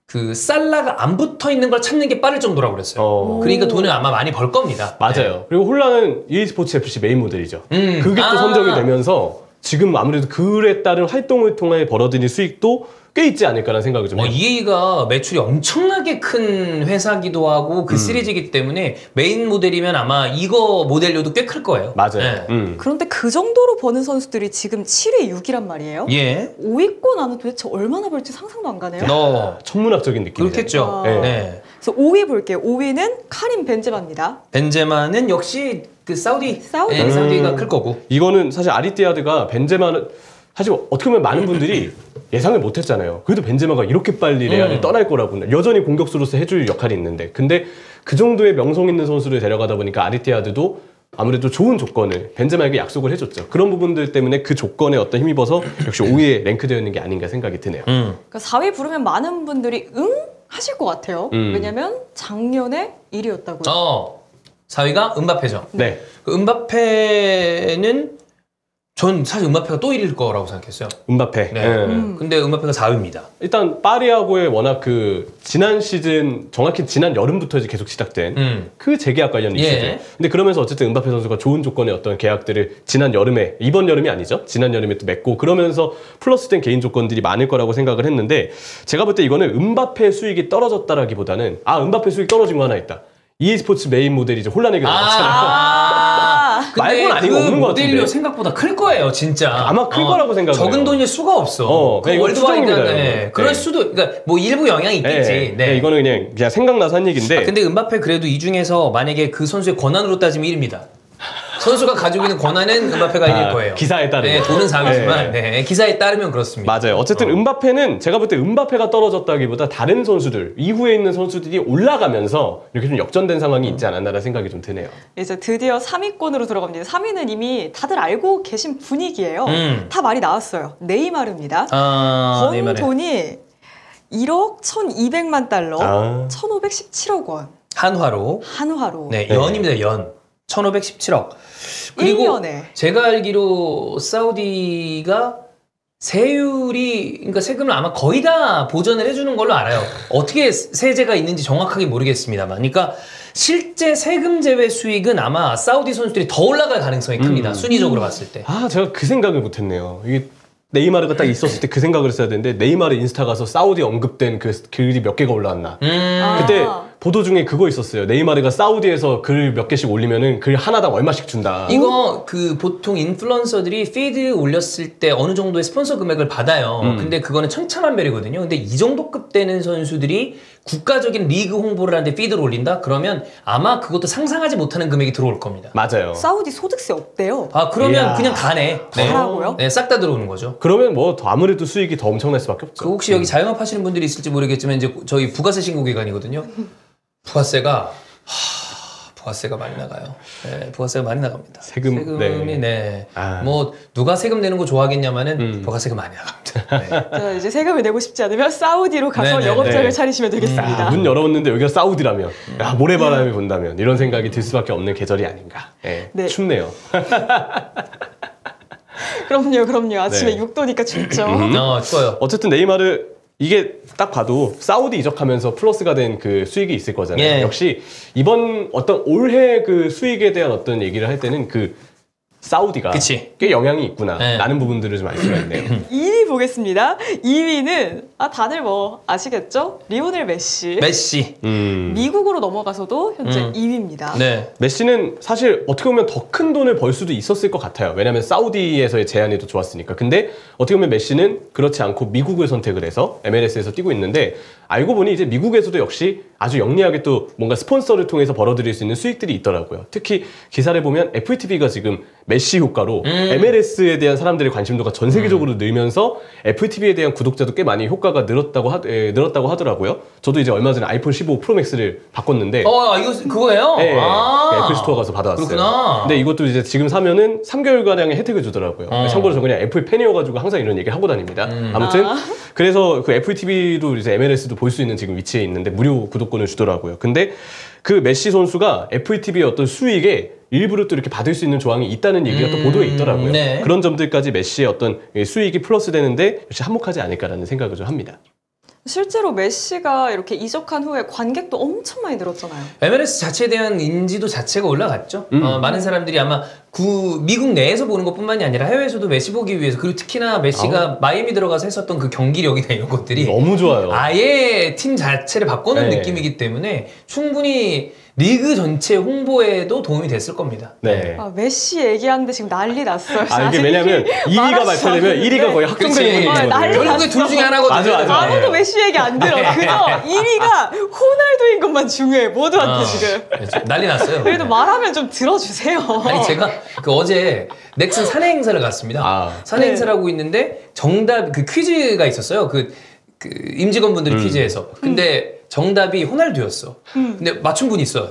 그 살라가 안 붙어 있는 걸 찾는 게 빠를 정도라고 그랬어요. 그러니까 돈을 아마 많이 벌 겁니다. 맞아요. 그리고 홀란은 EA스포츠 FC 메인 모델이죠. 그게 또 선정이 되면서 지금 아무래도 그에 따른 활동을 통해 벌어들인 수익도 꽤 있지 않을까라는 생각이 좀 해요. EA가 매출이 엄청나게 큰 회사기도 하고 그 시리즈이기 때문에 메인 모델이면 아마 이거 모델료도 꽤 클 거예요. 맞아요. 네. 그런데 그 정도로 버는 선수들이 지금 7위, 6위란 말이에요. 예. 5위권 안은 도대체 얼마나 벌지 상상도 안 가네요. 천문학적인 느낌이죠. 그렇겠죠. 네. 네. 그래서 5위 볼게요. 5위는 카림 벤제마입니다. 벤제마는 역시 그 사우디가 클 거고. 이거는 사실 아리띠아드가 벤제마는 사실 어떻게 보면 많은 분들이 예상을 못했잖아요. 그래도 벤제마가 이렇게 빨리 레알을 떠날 거라고 여전히 공격수로서 해줄 역할이 있는데 근데 그 정도의 명성 있는 선수를 데려가다 보니까 아리티아드도 아무래도 좋은 조건을 벤제마에게 약속을 해줬죠. 그런 부분들 때문에 그 조건에 어떤 힘입어서 역시 5위에 랭크되어 있는 게 아닌가 생각이 드네요. 그러니까 4위 부르면 많은 분들이 응? 하실 것 같아요. 왜냐면 작년에 1위였다고요. 4위가 음바페죠. 네. 그 음바페는 전 사실 음바페가 또 1위일 거라고 생각했어요. 음바페. 네. 예. 근데 음바페가 4위입니다. 일단 파리하고의 워낙 그 지난 시즌 정확히 지난 여름부터 이제 계속 시작된 그 재계약 관련 이슈들. 예. 근데 그러면서 어쨌든 음바페 선수가 좋은 조건의 어떤 계약들을 지난 여름에 이번 여름이 아니죠. 지난 여름에 또 맺고 그러면서 플러스된 개인 조건들이 많을 거라고 생각을 했는데 제가 볼 때 이거는 음바페 수익이 떨어졌다라기보다는 음바페 수익 떨어진 거 하나 있다. e스포츠 메인 모델이 이제 혼란에게 나왔잖아요. 말고는 아니고 없는 것 같은데. 모델료 생각보다 클 거예요, 진짜. 아마 클 거라고 생각해요. 적은 돈일 수가 없어. 네, 이거 추정입니다, 네, 그럴 네. 수도, 그러니까 뭐 일부 영향이 있겠지. 네, 이거는 그냥 생각나서 한 얘기인데. 근데 음바페 그래도 이 중에서 만약에 그 선수의 권한으로 따지면 1위입니다. 선수가 가지고 있는 권한은 음바페가 이길 거예요. 기사에 따르면. 네, 돈은 4위지만 네, 기사에 따르면 그렇습니다. 맞아요. 어쨌든 음바페는 제가 볼 때 음바페가 떨어졌다기보다 다른 선수들, 이후에 있는 선수들이 올라가면서 이렇게 좀 역전된 상황이 있지 않았나라는 생각이 좀 드네요. 이제 드디어 3위권으로 들어갑니다. 3위는 이미 다들 알고 계신 분위기예요. 다 말이 나왔어요. 네이마르입니다. 번 네이마르. 돈이 1억 1,200만 달러, 1,517억 원. 한화로. 한화로. 네, 연입니다, 연. 1,517억. 그리고 1년에. 제가 알기로 사우디가 세율이, 그러니까 세금을 아마 거의 다 보전을 해주는 걸로 알아요. 어떻게 세제가 있는지 정확하게 모르겠습니다만. 그러니까 실제 세금 제외 수익은 아마 사우디 선수들이 더 올라갈 가능성이 큽니다. 순위적으로 봤을 때. 제가 그 생각을 못했네요. 이게 네이마르가 딱 있었을 때 그 생각을 했어야 되는데 네이마르 인스타 가서 사우디 언급된 그 글이 몇 개가 올라왔나. 그때 보도 중에 그거 있었어요. 네이마르가 사우디에서 글 몇 개씩 올리면은 글 하나당 얼마씩 준다. 이거 그 보통 인플루언서들이 피드 올렸을 때 어느 정도의 스폰서 금액을 받아요. 근데 그거는 천차만별이거든요. 근데 이 정도 급 되는 선수들이 국가적인 리그 홍보를 하는데 피드를 올린다? 그러면 아마 그것도 상상하지 못하는 금액이 들어올 겁니다. 맞아요. 사우디 소득세 없대요. 그러면 이야. 그냥 다네. 다라고요? 네, 싹 다 들어오는 거죠. 그러면 뭐 더 아무래도 수익이 더 엄청날 수밖에 없죠. 그 혹시 여기 자영업 하시는 분들이 있을지 모르겠지만 이제 저희 부가세 신고 기간이거든요. 부가세가 많이 나가요. 네, 부가세가 많이 나갑니다. 세금이 네. 뭐 누가 세금 내는 거 좋아하겠냐마는 부가세가 많이 나갑니다. 네. 자, 이제 세금을 내고 싶지 않으면 사우디로 가서 영업장을 차리시면 되겠습니다. 문 열어봤는데 여기가 사우디라면 모래바람이 분다면 이런 생각이 들 수밖에 없는 계절이 아닌가. 네. 춥네요. 그럼요. 아침에 네. 6도니까 춥죠. 추워요. 어쨌든 네이마르 이게 딱 봐도 사우디 이적하면서 플러스가 된 그 수익이 있을 거잖아요. 예. 역시 이번 어떤 올해 그 수익에 대한 어떤 얘기를 할 때는 그 사우디가 그치. 꽤 영향이 있구나 네. 라는 부분들을 좀 알 수가 있네요. 2위 보겠습니다. 2위는 다들 뭐 아시겠죠? 리오넬 메시. 메시. 미국으로 넘어가서도 현재 2위입니다. 네. 메시는 사실 어떻게 보면 더 큰 돈을 벌 수도 있었을 것 같아요. 왜냐하면 사우디에서의 제안이 더 좋았으니까. 근데 어떻게 보면 메시는 그렇지 않고 미국을 선택을 해서 MLS에서 뛰고 있는데 알고 보니 이제 미국에서도 역시 아주 영리하게 또 뭔가 스폰서를 통해서 벌어들일 수 있는 수익들이 있더라고요. 특히 기사를 보면 FTV가 지금 메시 효과로 MLS에 대한 사람들의 관심도가 전 세계적으로 늘면서 FTV에 대한 구독자도 꽤 많이 효과가 늘었다고 하더라고요. 저도 이제 얼마 전에 아이폰 15 프로맥스를 바꿨는데 이거 그거예요? 네, 애플 스토어 가서 받아왔어요. 그렇구나. 근데 이것도 이제 지금 사면은 3개월가량의 혜택을 주더라고요. 참고로 저 그냥 애플 팬이어가지고 항상 이런 얘기 하고 다닙니다. 아무튼 그래서 그 애플 TV도 이제 MLS도 볼 수 있는 지금 위치에 있는데 무료 구독권을 주더라고요. 근데 그 메시 선수가 애플 TV의 어떤 수익에 일부를 또 이렇게 받을 수 있는 조항이 있다는 얘기가 또 보도에 있더라고요. 네. 그런 점들까지 메시의 어떤 수익이 플러스 되는데 역시 한몫하지 않을까라는 생각을 좀 합니다. 실제로 메시가 이렇게 이적한 후에 관객도 엄청 많이 늘었잖아요. MLS 자체에 대한 인지도 자체가 올라갔죠. 많은 사람들이 아마 미국 내에서 보는 것뿐만이 아니라 해외에서도 메시 보기 위해서 그리고 특히나 메시가 마이애미 들어가서 했었던 그 경기력이나 이런 것들이 너무 좋아요. 아예 팀 자체를 바꿔놓은 네. 느낌이기 때문에 충분히 리그 전체 홍보에도 도움이 됐을 겁니다. 네. 아, 메시 얘기하는데 지금 난리 났어요. 아, 이게 왜냐면 2위가 발표되면 1위가 거의 확정되는 그렇지. 거거든요. 난리 결국에 둘 중에 하나거든요. 맞아. 아무도 메시 얘기 안 들어. 그저 1위가 호날두인 것만 중요해. 모두한테 지금. 난리 났어요. 그래도 말하면 좀 들어주세요. 아니 제가 그 어제 넥슨 사내 행사를 갔습니다. 아. 사내 네. 행사를 하고 있는데 정답 그 퀴즈가 있었어요. 그 임직원분들이 퀴즈에서. 근데 정답이 호날두였어. 근데 맞춘 분이 있어요.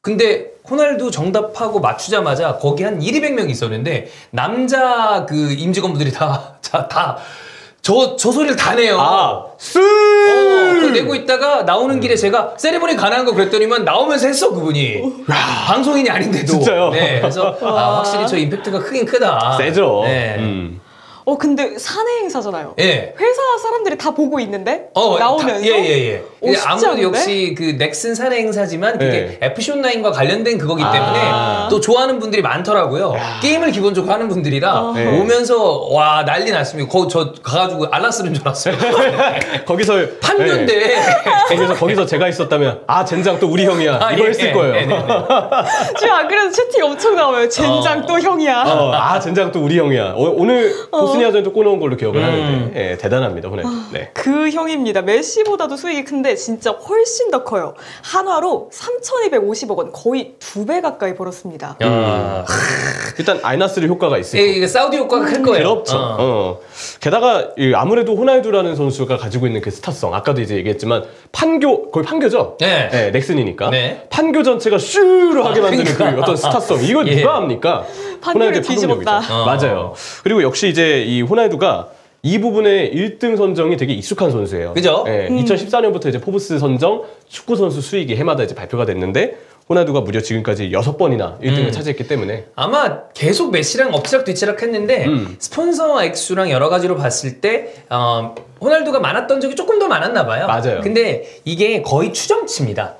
근데 호날두 정답하고 맞추자마자 거기 한 200명이 있었는데 남자 그 임직원분들이 저 소리를 다 내요. 아, 그걸 내고 있다가 나오는 길에 제가 세리머니 가능한 거 그랬더니만 나오면서 했어 그분이. 방송인이 아닌데도. 진짜요? 네, 그래서 확실히 저 임팩트가 크긴 크다. 세죠. 네. 근데 사내 행사잖아요. 예. 회사 사람들이 다 보고 있는데 나오면서. 예예예. 쉽지 아무래도 않은데? 역시 그 넥슨 사내 행사지만 그게 FC 온라인과 관련된 그거기 때문에 아. 또 좋아하는 분들이 많더라고요. 게임을 기본적으로 하는 분들이라 네. 오면서 와 난리 났습니다. 저 가가지고 알라스는 줄 알았어요. 거기서 판교인데. 그래서 거기서 제가 있었다면 아 젠장 또 우리 형이야 이거 예, 했을 예, 거예요. 네, 네, 네. 지금 안 그래도 채팅 엄청 나와요. 젠장 또 형이야. 아 젠장 또 우리 형이야. 오늘 보스니아전도 꼬놓은 걸로 기억을 하는데 예, 대단합니다 호날두. 네. 그 형입니다. 메시보다도 수익이 큰데 진짜 훨씬 더 커요. 한화로 3,250억 원, 거의 2배 가까이 벌었습니다. 야. 일단 아이나스르 효과가 있을 예, 거고. 이게 사우디 효과가 클 거예요. 그렇죠. 게다가 아무래도 호날두라는 선수가 가지고 있는 그 스타성, 아까도 이제 얘기했지만 거의 판교죠. 네. 넥슨이니까. 네. 판교 전체가 슈로 하게 만드는 그 그러니까. 어떤 스타성. 이걸 예. 누가 합니까? 판교를 호날두의 뒤집었다. 파급력이죠. 맞아요. 그리고 역시 이제 이 호날두가 이 부분에 1등 선정이 되게 익숙한 선수예요. 그죠? 2014년부터 이제 포브스 선정 축구 선수 수익이 해마다 이제 발표가 됐는데 호날두가 무려 지금까지 6번이나 1등을 차지했기 때문에 아마 계속 메시랑 엎치락 뒤치락 했는데 스폰서 액수랑 여러 가지로 봤을 때 호날두가 많았던 적이 조금 더 많았나 봐요. 맞아요. 근데 이게 거의 추정치입니다.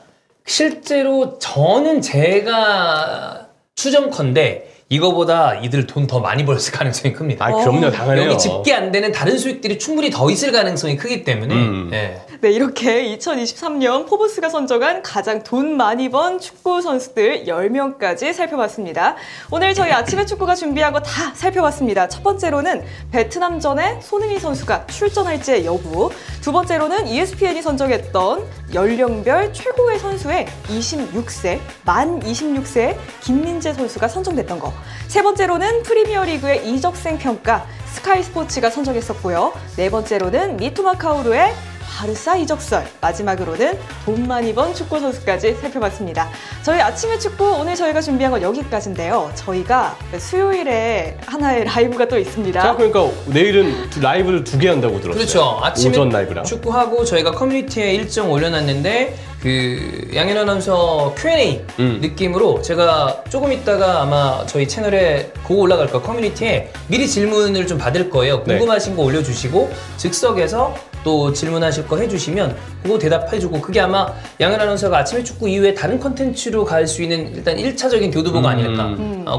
실제로 저는 제가 추정컨대 이거보다 이들 돈 더 많이 벌었을 가능성이 큽니다. 아 그럼요 당연해요. 여기 집계 안 되는 다른 수익들이 충분히 더 있을 가능성이 크기 때문에 예. 네, 이렇게 2023년 포브스가 선정한 가장 돈 많이 번 축구 선수들 10명까지 살펴봤습니다. 오늘 저희 아침에 축구가 준비한 거 다 살펴봤습니다. 첫 번째로는 베트남전에 손흥민 선수가 출전할지의 여부, 두 번째로는 ESPN이 선정했던 연령별 최고의 선수의 26세, 만 26세 김민재 선수가 선정됐던 거, 세 번째로는 프리미어리그의 이적생 평가 스카이 스포츠가 선정했었고요. 네 번째로는 미투마 카오루의 바르사 이적설, 마지막으로는 돈 많이 번 축구 선수까지 살펴봤습니다. 저희 아침의 축구 오늘 저희가 준비한 건 여기까지인데요. 저희가 수요일에 하나의 라이브가 또 있습니다. 생각해보니까 내일은 라이브를 2개 한다고 들었어요. 그렇죠. 아침에 오전 라이브랑. 축구하고 저희가 커뮤니티에 일정 올려놨는데 그 양현 아나운서 Q&A 느낌으로 제가 조금 있다가 아마 저희 채널에 그거 올라갈 거예요. 커뮤니티에 미리 질문을 좀 받을 거예요. 궁금하신 거 올려주시고 즉석에서 또 질문하실 거 해주시면 그거 대답해주고, 그게 아마 양현 아나운서가 아침에 축구 이후에 다른 컨텐츠로 갈 수 있는 일단 1차적인 교두보가 아닐까.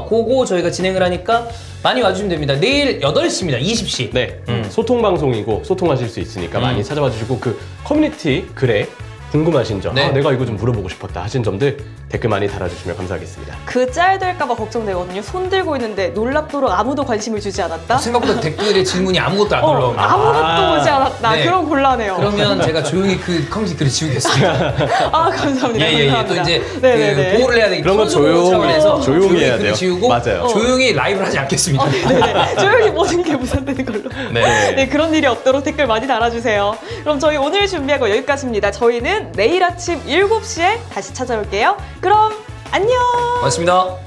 그거 저희가 진행을 하니까 많이 와주시면 됩니다. 내일 8시입니다. 20시. 네, 소통 방송이고 소통하실 수 있으니까 많이 찾아와 주시고 그 커뮤니티 글에 궁금하신 점, 네. 내가 이거 좀 물어보고 싶었다 하신 점들 댓글 많이 달아주시면 감사하겠습니다. 그 짤 될까봐 걱정되거든요. 손 들고 있는데 놀랍도록 아무도 관심을 주지 않았다? 생각보다 댓글에 질문이 아무것도 안 올라옵니다. 아무것도 오지 않았다. 네. 그럼 곤란해요. 그러면 제가 조용히 그 커뮤니티 글을 지우겠습니다. 아, 감사합니다. 예예예. 또 감사합니다. 이제 네네네. 그 보호를 해야 되기 그런 건 차원에서 조용히 해야 글을 돼요. 지우고 맞아요. 조용히 라이브를 하지 않겠습니다. 네네. 조용히 모든 게 무산되는 걸로. 네. 네, 그런 일이 없도록 댓글 많이 달아주세요. 그럼 저희 오늘 준비한 거 여기까지입니다. 저희는 내일 아침 7시에 다시 찾아올게요. 그럼 안녕! 고맙습니다.